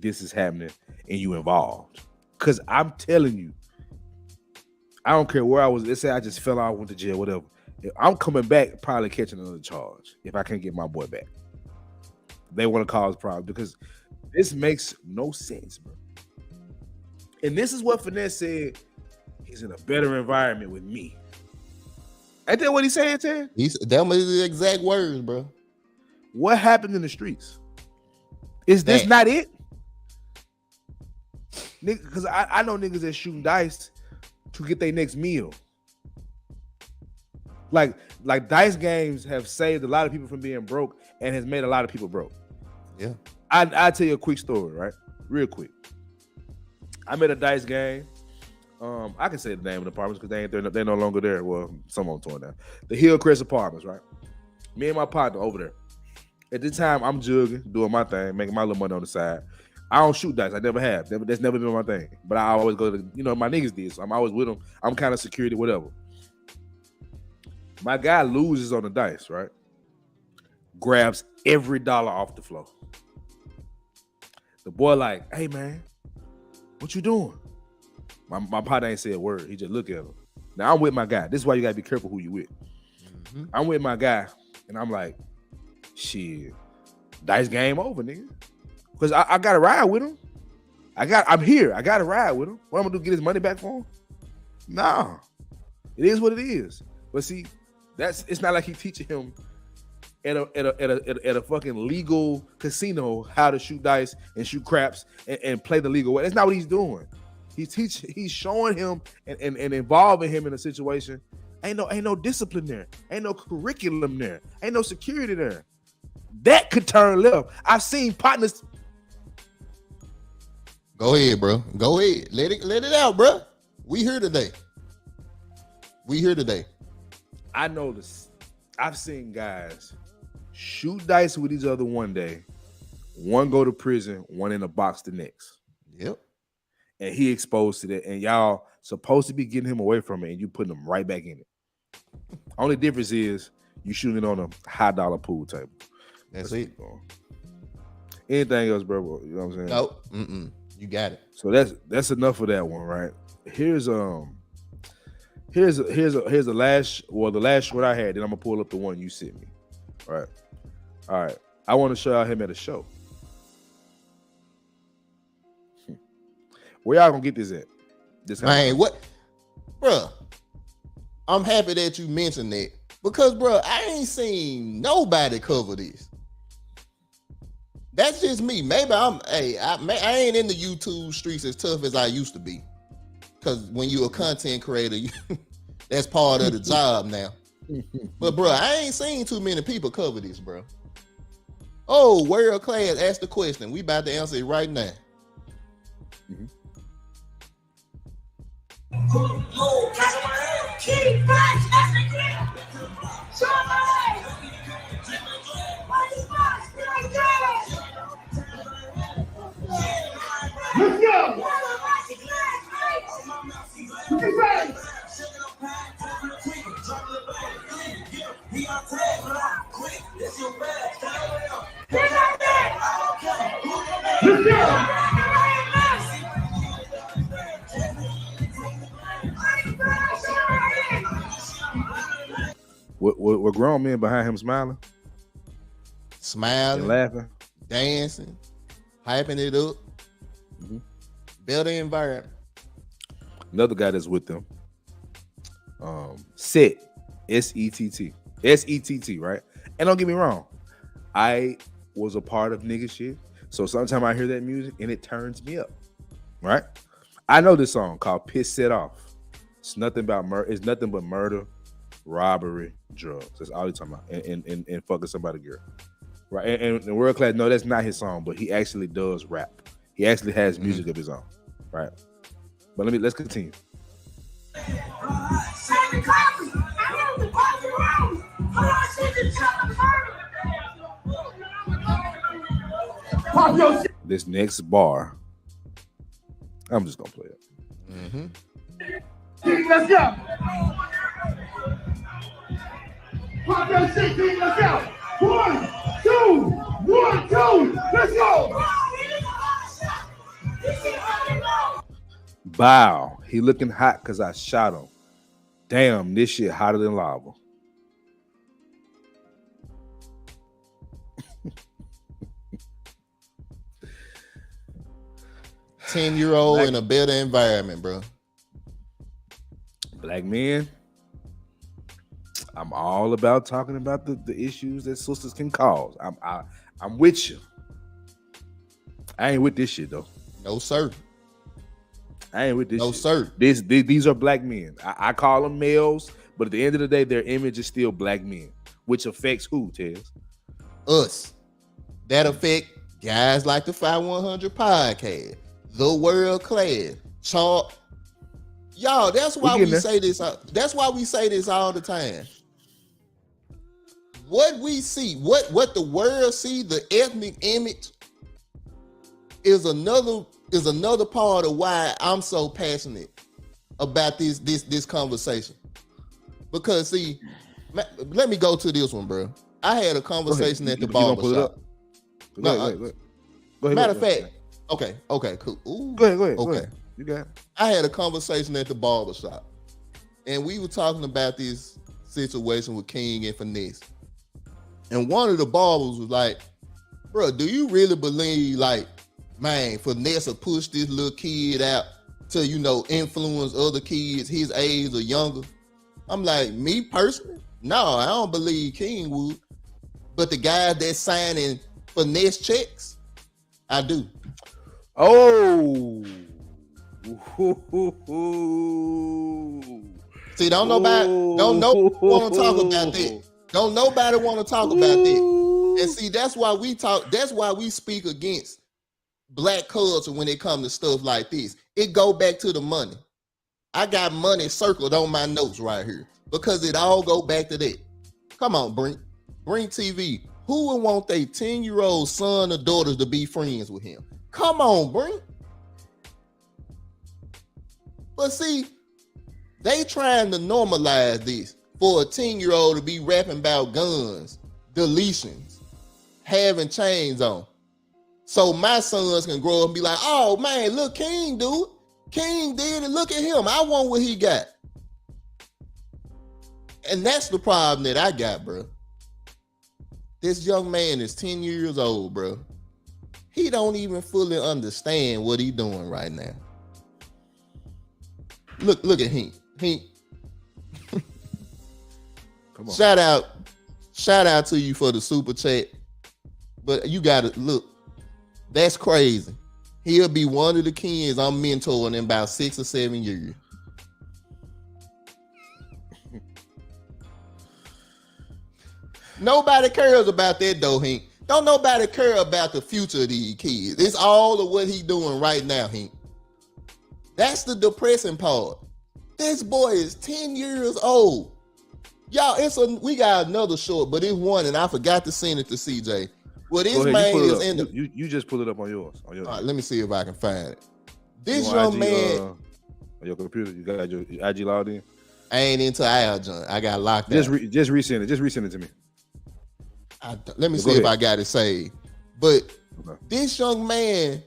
this is happening and you involved. Because I'm telling you, I don't care where I was. Let's say I just fell out, went to jail, whatever. If I'm coming back, probably catching another charge if I can't get my boy back. They want to cause problems because this makes no sense, bro. And this is what Finesse said. He's in a better environment with me. Ain't that what he said, Ted? That was his exact words, bro. What happened in the streets? Is this not it? Because I know niggas that shooting dice to get their next meal. Like dice games have saved a lot of people from being broke and has made a lot of people broke. Yeah. I'll tell you a quick story, right? Real quick. I'm at a dice game. I can say the name of the apartments because they're no longer there. Well, some of them torn down. The Hillcrest Apartments, right? Me and my partner over there. At this time, I'm jugging, doing my thing, making my little money on the side. I don't shoot dice. I never have. That's never been my thing. But I always go to, my niggas did. So I'm always with them. I'm kind of security, whatever. My guy loses on the dice, right? Grabs every dollar off the floor. The boy like, hey, man, what you doing? My partner ain't say a word. He just look at him. Now, I'm with my guy. This is why you got to be careful who you with. Mm-hmm. I'm with my guy, and I'm like, shit, dice game over, nigga. Because I got to ride with him. I'm here. I got to ride with him. What I'm going to do, get his money back for him? Nah. It is what it is. But see, it's not like he teaching him at a fucking legal casino how to shoot dice and shoot craps and play the legal way. That's not what he's doing. He's showing him and involving him in a situation. Ain't no discipline there. Ain't no curriculum there. Ain't no security there. That could turn left. I've seen partners. Go ahead, bro. Go ahead. Let it out, bro. We here today. I know this. I've seen guys shoot dice with each other one day. One go to prison, one in a box the next. Yep. And he exposed to that. And y'all supposed to be getting him away from it, and you putting him right back in it. Only difference is you shooting it on a high dollar pool table. That's it. Anything else, bro? You know what I'm saying? No. You got it. So that's enough of that one, right? Here's the last short I had. Then I'm gonna pull up the one you sent me. All right. I want to show y'all him at a show. Where y'all gonna get this at? Man, what, bro? I'm happy that you mentioned that because, bro, I ain't seen nobody cover this. That's just me. Maybe I ain't in the YouTube streets as tough as I used to be. Because when you're a content creator, that's part of the job now. But, bro, I ain't seen too many people cover this, bro. Oh, world class, ask the question. We about to answer it right now. Mm-hmm. Let's go! Were grown men behind him smiling and laughing, dancing, hyping it up, building environment. Another guy that's with them, Sett, S-E-T-T, right? And don't get me wrong, I was a part of nigga shit, so sometimes I hear that music and it turns me up, right? I know this song called "Piss Set Off." It's nothing about murder. It's nothing but murder, robbery, drugs. That's all he's talking about, and fucking somebody girl, right? And world class. No, that's not his song, but he actually does rap. He actually has music of his own, Right. But let's continue. This next bar, I'm just gonna play it. Mm-hmm. Let's go. Pop your shit, King. Let's go. 1, 2, 1, 2. Let's go. Bow. He looking hot because I shot him. Damn, this shit hotter than lava. Ten-year-old in a better environment, bro. Black men, I'm all about talking about the issues that sisters can cause. I'm with you. I ain't with this shit though. No sir. I ain't with this. No shit. sir. These are black men. I call them males, but at the end of the day, their image is still black men, which affects who, Tez? Us. That affect guys like the Fye100 Podcast, the World Class, Y'all, that's why we say this. That's why we say this all the time. What we see, what the world see, the ethnic image is another part of why I'm so passionate about this conversation. Because see, let me go to this one, bro. I had a conversation at the barber shop. Go ahead. Matter of fact, okay, cool. Ooh, go ahead. Okay. Go ahead. You got it. I had a conversation at the barber shop, and we were talking about this situation with King and Finesse. And one of the barbers was like, bro, do you really believe, like, man, Finesse will push this little kid out to, influence other kids his age or younger? I'm like, me personally? No, I don't believe King would. But the guys that's signing Finesse checks, I do. Oh. See, don't nobody want to talk about that. Don't nobody want to talk about that. And see, that's why we speak against black culture when it comes to stuff like this. It go back to the money. I got money circled on my notes right here because it all go back to that. Come on, Bring TV. Who would want their 10-year-old son or daughters to be friends with him? Come on, Bring. But see, they trying to normalize this for a 10-year-old to be rapping about guns, deletions, having chains on. So my sons can grow up and be like, oh man, look, King, dude. King did it. Look at him. I want what he got. And that's the problem that I got, bro. This young man is 10 years old, bro. He don't even fully understand what he doing right now. Look at him. Come on. Shout out to you for the super chat. But you gotta look. That's crazy. He'll be one of the kids I'm mentoring in about 6 or 7 years. Nobody cares about that though, Hink. Don't nobody care about the future of these kids. It's all of what he doing right now, Hink. That's the depressing part. This boy is 10 years old. Y'all, we got another short, but it's one, and I forgot to send it to CJ. Well, this man is in the. You just pull it up on yours. All right, let me see if I can find it. This young man. On your computer, you got your IG logged in? I ain't into Aljon. I got locked just out. Just resend it. Just resend it to me. Let me see if I got it saved. But this young man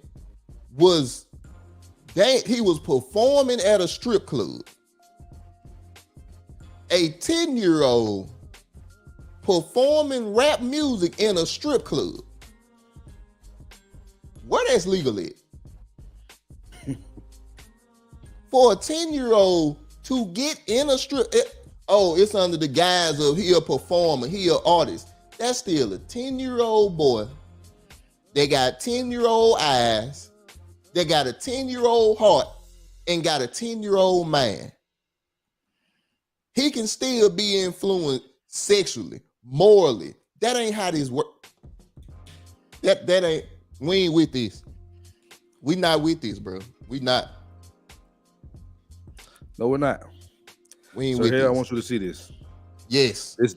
he was performing at a strip club. A 10-year-old performing rap music in a strip club. Where that's legal at? For a 10-year-old to get in a strip, it's under the guise of he a performer, he an artist. That's still a 10-year-old boy. They got 10-year-old eyes. They got a 10-year-old heart and got a 10-year-old mind. He can still be influenced sexually, morally. That ain't how this work. We ain't with this. We not with this, bro. We not. No, we're not. We ain't So with here, I this. want you to see this. Yes. This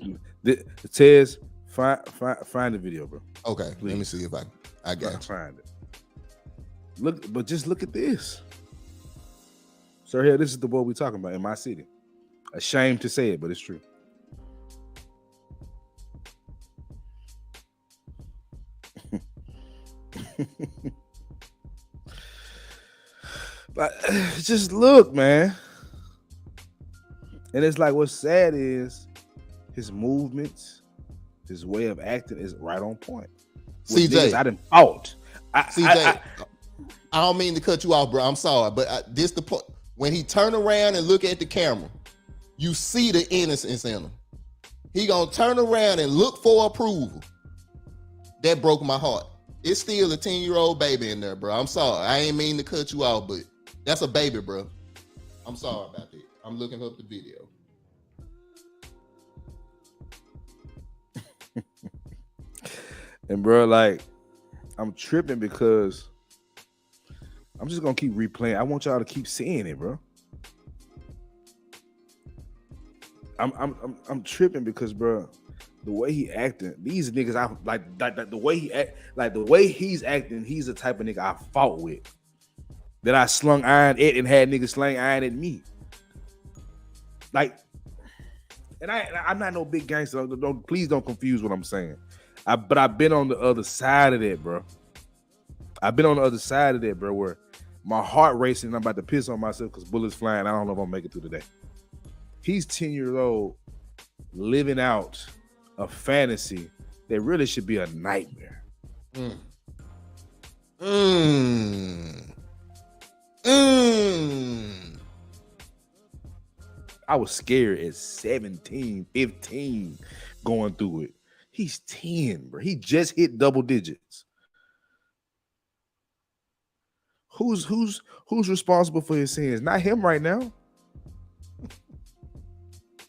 Tez, find the video, bro. Okay. Please. Let me see if I got you. Find it. Look, but just look at this. So here, this is the boy we talking about in my city. Ashamed to say it, but it's true. But just look, man. And it's like what's sad is his movements, his way of acting is right on point. With CJ, niggas I done fought. CJ, I don't mean to cut you off, bro. I'm sorry, but this the point. When he turn around and look at the camera, you see the innocence in him. He gonna turn around and look for approval. That broke my heart. It's still a 10-year-old baby in there, bro. I'm sorry. I ain't mean to cut you off, but that's a baby, bro. I'm sorry about that. I'm looking up the video. And bro, like, I'm tripping because I'm just gonna keep replaying. I want y'all to keep seeing it, bro. I'm tripping because, bro, the way he acting, these niggas, I like the way he act, like the way he's acting. He's the type of nigga I fought with, that I slung iron at and had niggas slang iron at me. Like, and I'm not no big gangster. Please don't confuse what I'm saying. But I've been on the other side of that, bro. I've been on the other side of that, bro, where my heart racing and I'm about to piss on myself because bullets flying. I don't know if I'm gonna make it through the day. He's 10 years old, living out a fantasy that really should be a nightmare. I was scared at 17, 15 going through it. He's 10, bro. He just hit double digits. Who's responsible for his sins? Not him right now.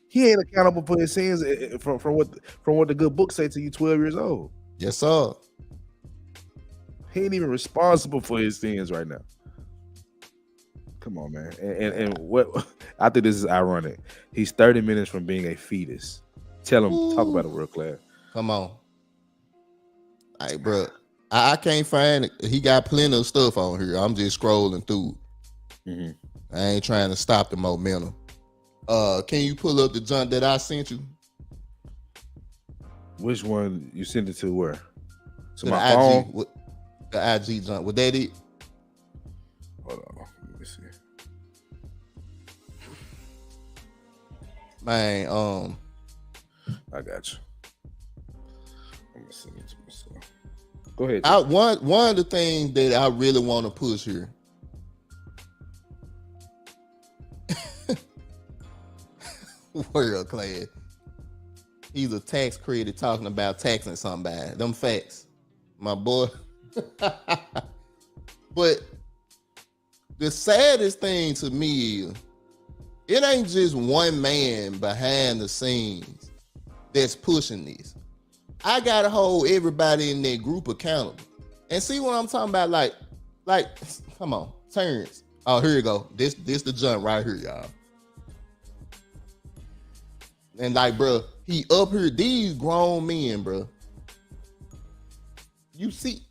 He ain't accountable for his sins from what the good book say to you 12 years old. Yes, sir. He ain't even responsible for his sins right now. Come on, man. And what I think this is ironic. He's 30 minutes from being a fetus. Tell him, talk about it real clear. Come on. All right, bro. I can't find it. He got plenty of stuff on here. I'm just scrolling through. I ain't trying to stop the momentum. Can you pull up the junk that I sent you? Which one you sent it to where? To the my IG, phone? The IG junk. Was that it? Hold on. Let me see. Man, I got you. I'm gonna send it to myself. Go ahead. One of the things that I really want to push here. World class. He's a tax credit talking about taxing somebody. Them facts, my boy. But the saddest thing to me is it ain't just one man behind the scenes that's pushing this. I gotta hold everybody in that group accountable. And see what I'm talking about? Like, come on, Terrence. Oh, here you go. This the jump right here, y'all. And like, bro, he up here, these grown men, bro. You see.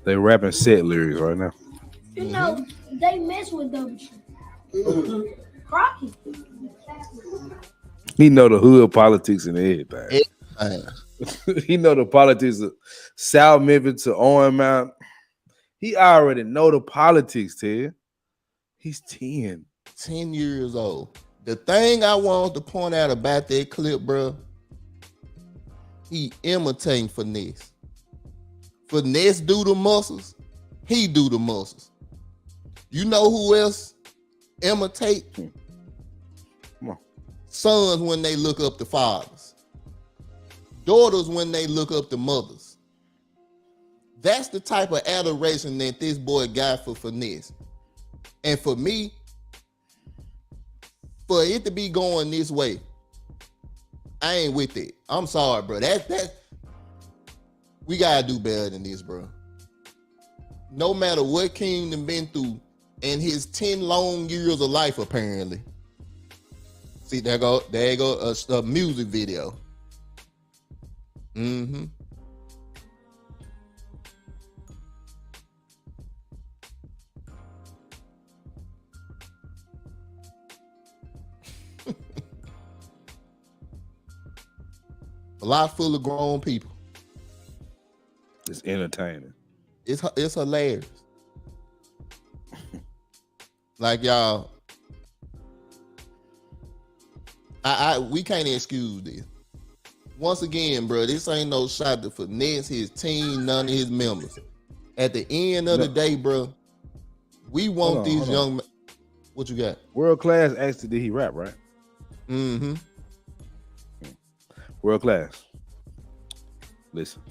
They rapping set lyrics right now. You know, they mess with them. Crocky. He know the hood politics and everything. He know the politics of South Memphis to Owen Mount. He already know the politics, Ted. He's 10. 10 years old. The thing I want to point out about that clip, bro, he imitating Finesse. Finesse do the muscles. He do the muscles. You know who else imitate? Come on. Sons when they look up the fathers. Daughters when they look up the mothers. That's the type of adoration that this boy got for Finesse. And for me, for it to be going this way, I ain't with it. I'm sorry, bro. That we gotta do better than this, bro. No matter what King done been through in his 10 long years of life, apparently. See, there go a music video. Mm-hmm. A lot full of grown people. It's entertaining. It's hilarious. Like y'all, we can't excuse this. Once again, bro, this ain't no shot to Finesse, his team, none of his members. At the end of the day, bro, we want these young men. What you got? World Class asked, did he rap, right? Mm-hmm. World Class. Listen.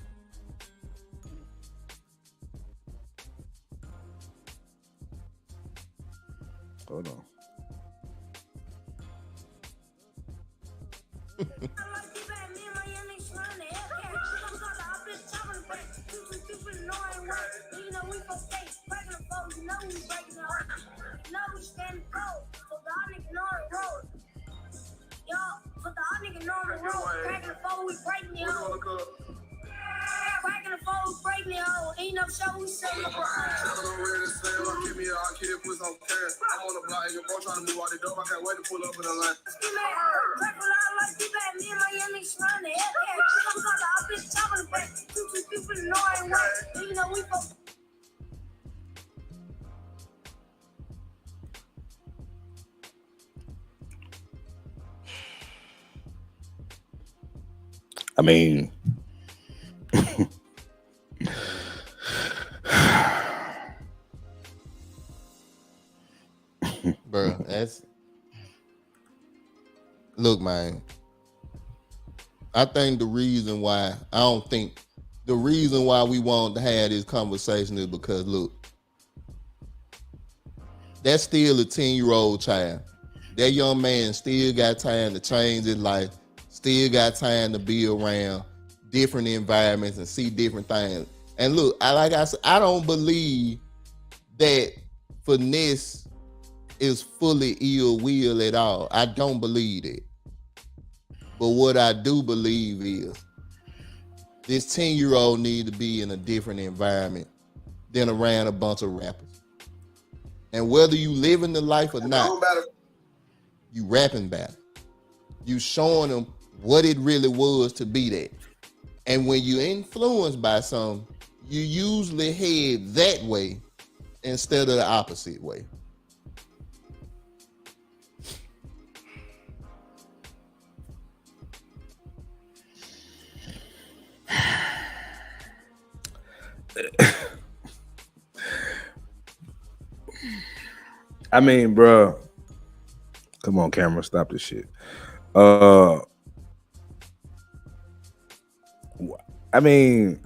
Hold on. Ain't no show we sell the give me a kid put some cash. I'm on the block, your bro trying to move out the door. I can't wait to pull up in the line. I mean, bro, look, man. I think the reason why we want to have this conversation is because, look, that's still a 10-year-old child. That young man still got time to change his life, still got time to be around different environments and see different things. And look, like I said, I don't believe that Finesse is fully ill will at all. I don't believe it. But what I do believe is this 10-year-old need to be in a different environment than around a bunch of rappers. And whether you living the life or not, you rapping about it. You showing them what it really was to be that. And when you're influenced by something, you usually head that way instead of the opposite way. I mean, bro, come on, camera, stop this shit. I mean,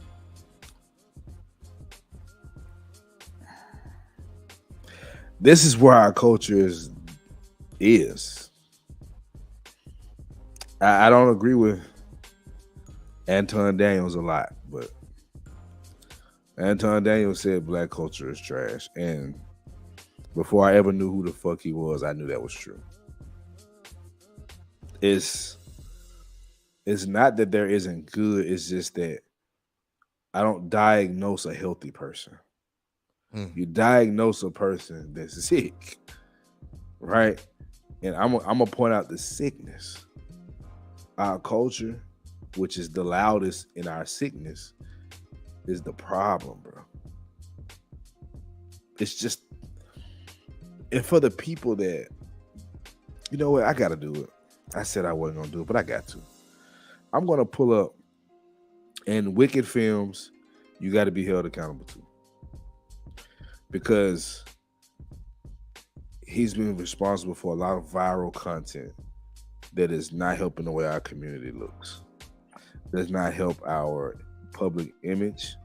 this is where our culture is. I don't agree with Anton Daniels a lot, but Anton Daniels said black culture is trash. And before I ever knew who the fuck he was, I knew that was true. It's not that there isn't good, it's just that I don't diagnose a healthy person. You diagnose a person that's sick, right? And I'm gonna point out the sickness. Our culture, which is the loudest in our sickness, is the problem, bro. It's just, and for the people that, you know what, I gotta do it. I said I wasn't gonna do it, but I got to. I'm gonna pull up, and wicked films, you got to be held accountable to, because he's been responsible for a lot of viral content that is not helping the way our community looks. Does not help our public image,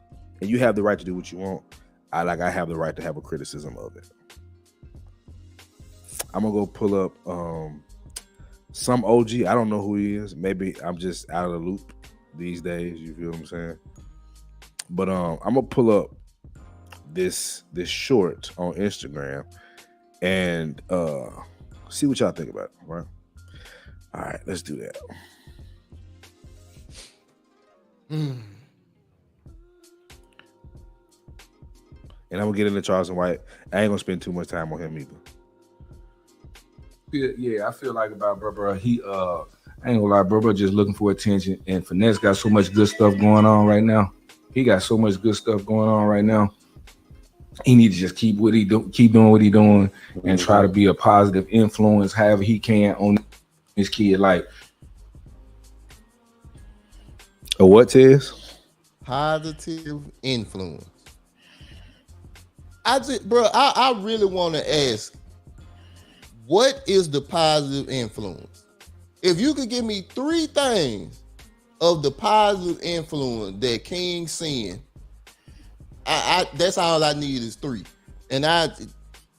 and you have the right to do what you want, I have the right to have a criticism of it. I'm gonna go pull up some OG. I don't know who he is. Maybe I'm just out of the loop these days. You feel what I'm saying? But I'm gonna pull up this short on Instagram and see what y'all think about it, right? All right, let's do that. And I'm gonna get into Charleston White. I ain't gonna spend too much time on him either. Yeah, I feel like about bro. He I ain't gonna lie, bro just looking for attention. And Finesse got so much good stuff going on right now. He got so much good stuff going on right now. He needs to just keep doing what he doing, and try to be a positive influence however he can on his kid life. A what, Tez? Positive influence. I really want to ask, what is the positive influence? If you could give me 3 things of the positive influence that King's seeing, I that's all I need is 3. And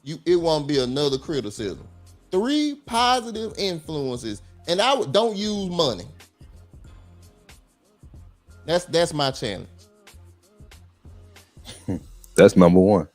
it won't be another criticism. 3 positive influences, and don't use money. That's my challenge. That's number 1.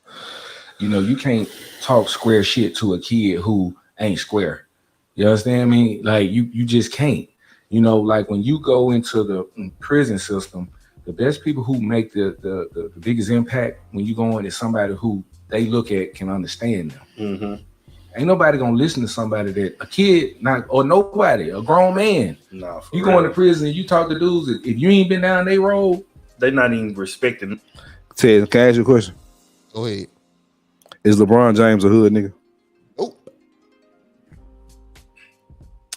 You know, you can't talk square shit to a kid who ain't square. You understand me? Like you just can't. You know, like when you go into the prison system, the best people who make the biggest impact when you go in is somebody who they look at can understand them. Mm-hmm. Ain't nobody gonna listen to somebody that a kid, nobody, a grown man. No, you go into prison and you talk to dudes, if you ain't been down their road, they not even respecting. Ted, can I ask you a question? Go ahead. Is LeBron James a hood nigga? Oh,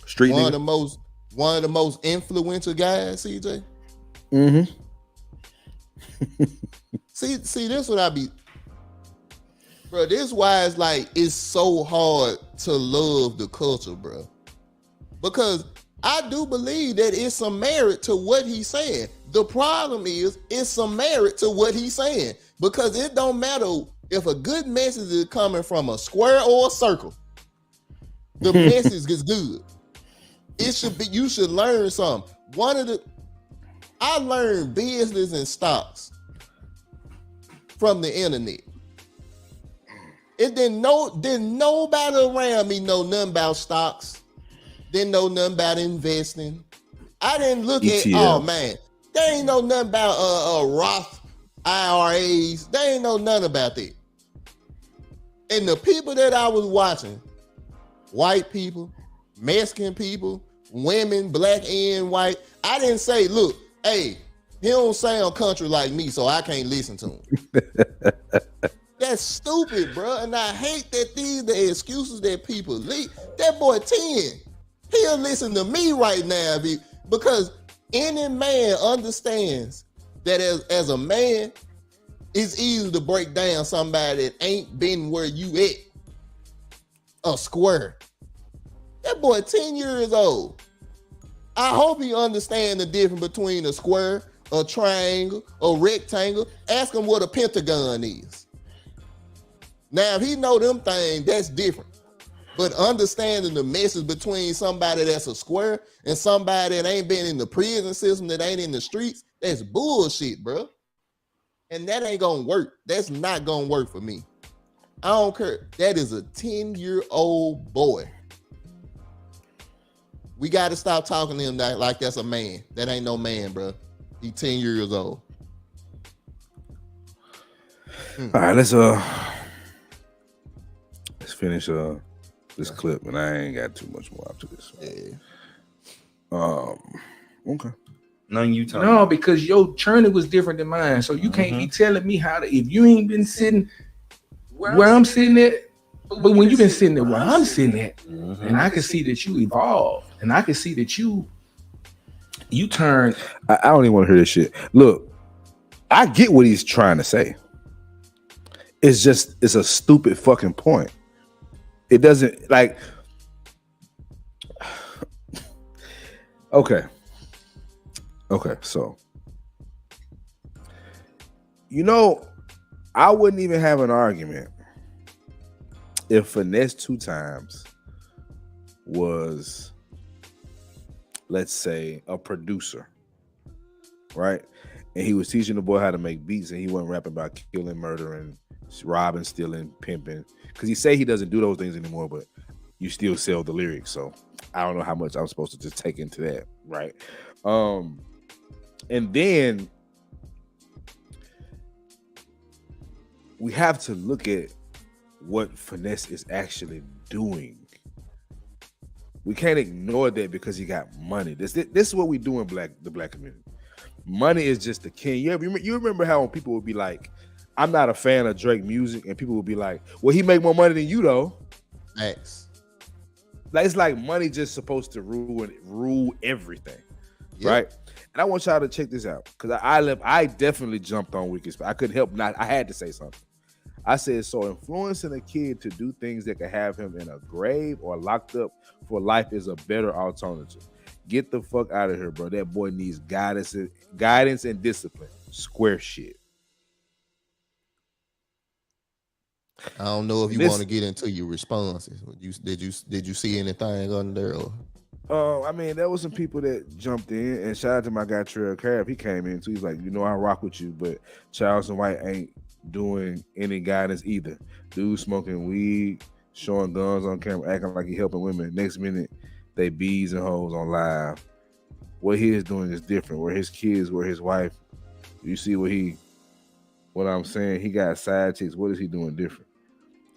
street one nigga? One of the most influential guys, CJ. Mm-hmm. see, this what I be. Bro, this is why it's so hard to love the culture, bro. Because I do believe that it's some merit to what he's saying. The problem is it's some merit to what he's saying. Because it don't matter if a good message is coming from a square or a circle. The message is good. It should be, you should learn something. I learned business and stocks from the internet. It didn't nobody around me know nothing about stocks. Didn't know nothing about investing. I didn't look at, oh man, they ain't know nothing about Roth IRAs. They ain't know nothing about that. And the people that I was watching, white people, Mexican people, women, black and white, I didn't say, look, hey, he don't sound country like me, so I can't listen to him. That's stupid, bro. And I hate that these the excuses that people leave. That boy 10, he'll listen to me right now because any man understands that as a man, it's easy to break down somebody that ain't been where you at. A square. That boy 10 years old. I hope he understands the difference between a square, a triangle, a rectangle. Ask him what a pentagon is. Now, if he know them things, that's different. But understanding the message between somebody that's a square and somebody that ain't been in the prison system, that ain't in the streets, that's bullshit, bro. And that ain't gonna work. That's not gonna work for me. I don't care. That is a 10-year-old boy. We got to stop talking to him like that's a man. That ain't no man, bro. He 10 years old. All right, let's finish this clip, and I ain't got too much more after this. Yeah. Okay. None you talking. No, because your journey was different than mine. So you can't be telling me how to, if you ain't been sitting where I'm sitting at, but when you've been sitting there where I'm sitting at, and I can see that you evolved, and I can see that you turn. I don't even want to hear this shit. Look, I get what he's trying to say. It's a stupid fucking point. It doesn't like. Okay, so You know, I wouldn't even have an argument if Finesse2tymes was, let's say, a producer, right? And he was teaching the boy how to make beats, and he wasn't rapping about killing, murdering, robbing, stealing, pimping. Because he say he doesn't do those things anymore, but you still sell the lyrics. So I don't know how much I'm supposed to just take into that, right? And then we have to look at what Finesse is actually doing. We can't ignore that because he got money. This is what we do in the black community. Money is just the king. You remember how when people would be like, I'm not a fan of Drake music, and people would be like, well, he make more money than you though. X. Like, it's like money just supposed to rule everything, right? And I want y'all to check this out because I definitely jumped on Wicked. I couldn't help not. I had to say something. I said, so influencing a kid to do things that could have him in a grave or locked up for life is a better alternative. Get the fuck out of here, bro. That boy needs guidance and discipline. Square shit. I don't know if you want to get into your responses. Did you see anything on there? I mean, there was some people that jumped in, and shout out to my guy Trail Crab. He came in too. He's like, I rock with you, but Charleston White ain't doing any guidance either. Dude smoking weed, showing guns on camera, acting like he helping women. Next minute, they bees and hoes on live. What he is doing is different. Where his kids, where his wife. You see what I'm saying? He got side chicks. What is he doing different?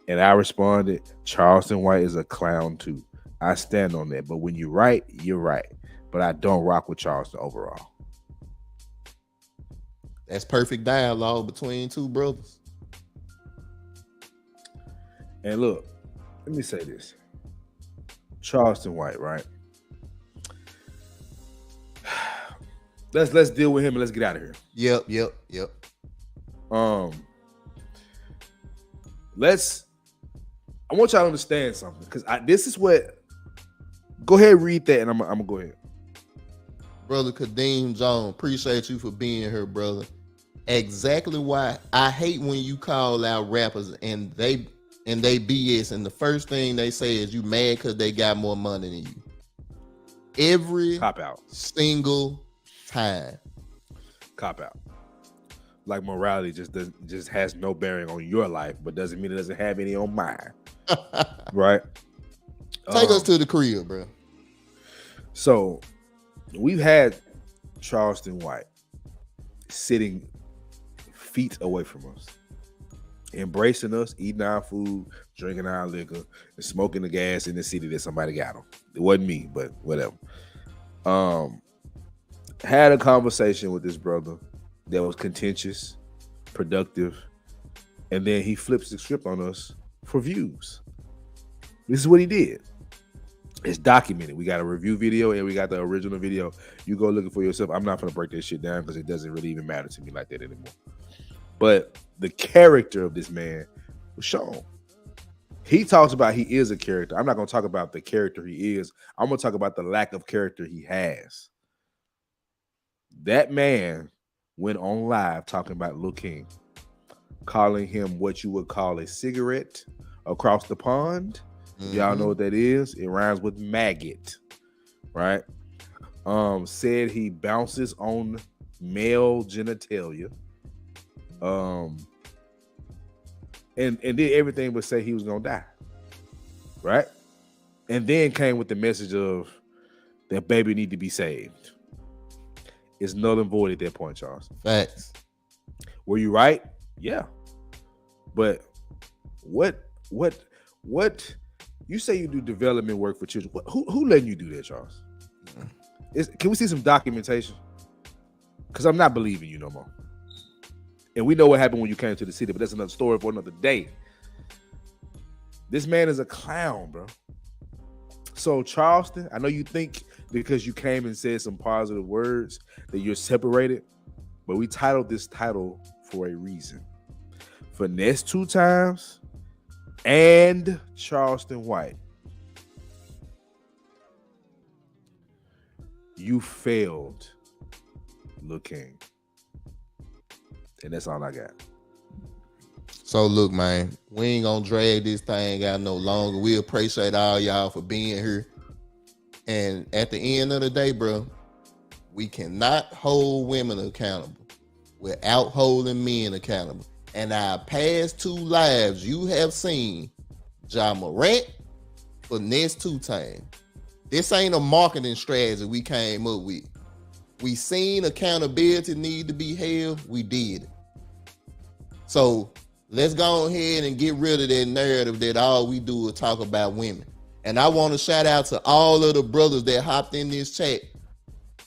And I responded, Charleston White is a clown too. I stand on that. But when you're right, you're right. But I don't rock with Charleston overall. That's perfect dialogue between two brothers. And look, let me say this. Charleston White, right? Let's deal with him and let's get out of here. Yep. I want y'all to understand something because this is what. Go ahead, read that, and I'm gonna go ahead. Brother Kadeem Jones, appreciate you for being here, brother. Exactly why I hate when you call out rappers and they BS, and the first thing they say is you mad because they got more money than you. Every cop out single time. Cop out. Like morality just has no bearing on your life, but doesn't mean it doesn't have any on mine. Right? Take us to the crib, bro. So we've had Charleston White sitting feet away from us, embracing us, eating our food, drinking our liquor, and smoking the gas in the city that somebody got him. It wasn't me, but whatever. Had a conversation with this brother that was contentious, productive, and then he flips the script on us for views. This is what he did. It's documented. We got a review video and we got the original video. You go looking for yourself. I'm not going to break this shit down because it doesn't really even matter to me like that anymore. But the character of this man was shown. He talks about he is a character. I'm not going to talk about the character he is. I'm going to talk about the lack of character he has. That man went on live talking about Lil King, calling him what you would call a cigarette across the pond. Y'all know what that is? It rhymes with maggot, right? Said he bounces on male genitalia. And did everything but say he was gonna die. Right? And then came with the message of that baby need to be saved. It's null and void at that point, Charles. Facts. Were you right? Yeah. But what you say you do development work for children. Who letting you do that, Charles? Can we see some documentation? Because I'm not believing you no more. And we know what happened when you came to the city, but that's another story for another day. This man is a clown, bro. So Charleston, I know you think because you came and said some positive words that you're separated, but we titled this title for a reason. Finesse2tymes and Charleston White. You failed, Lil King. And that's all I got. So look, man, we ain't gonna drag this thing out no longer. We appreciate all y'all for being here. And at the end of the day, bro, we cannot hold women accountable without holding men accountable. And our past 2 lives, you have seen Ja Morant, Finesse2tymes. This ain't a marketing strategy we came up with. We seen accountability need to be held. We did it. So let's go ahead and get rid of that narrative that all we do is talk about women. And I want to shout out to all of the brothers that hopped in this chat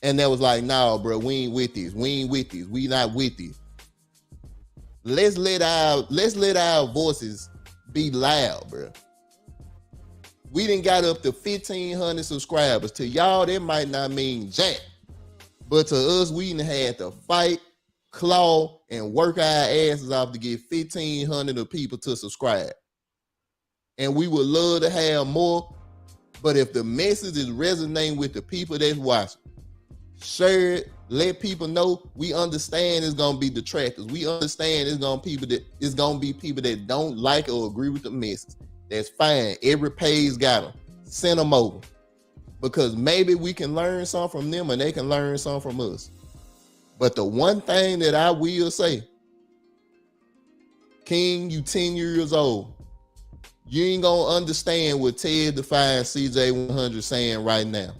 and that was like, nah, bro, we ain't with this. We ain't with this. We not with this. Let's let our voices be loud, bro. We done got up to 1,500 subscribers. To y'all, that might not mean jack. But to us, we done had to fight, claw, and work our asses off to get 1,500 of people to subscribe. And we would love to have more. But if the message is resonating with the people that's watching, share it, let people know. We understand it's gonna be detractors. We understand it's gonna be people that don't like or agree with the message. That's fine. Every page got them. Send them over. Because maybe we can learn something from them and they can learn something from us. But the one thing that I will say, King, you 10 years old. You ain't gonna understand what Ted Defy and CJ100 saying right now.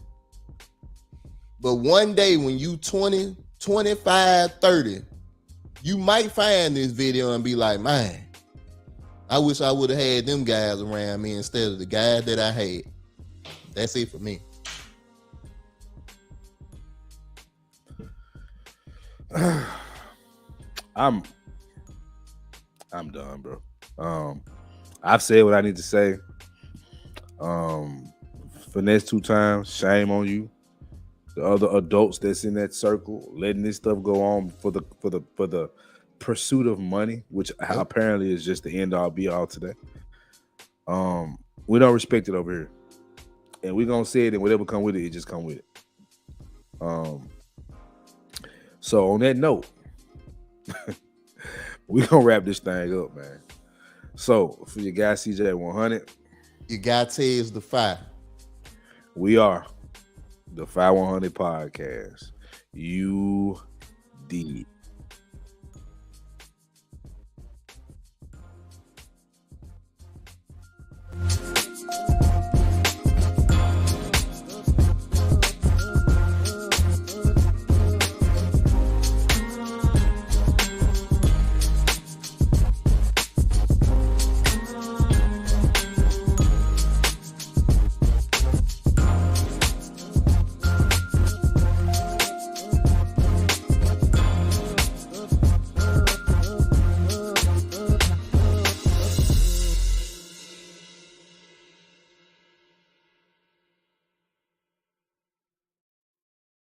But one day when you 20, 25, 30, you might find this video and be like, man, I wish I would have had them guys around me instead of the guys that I had. That's it for me. I'm done, bro. I've said what I need to say. Finesse2tymes, shame on you. The other adults that's in that circle, letting this stuff go on for the pursuit of money, which apparently is just the end all be all today. We don't respect it over here. And we're gonna say it, and whatever come with it, it just come with it. So on that note, we're gonna wrap this thing up, man. So for your guy CJ100, your guy Ted's the Fye. We are the Fye100 Podcast. You did.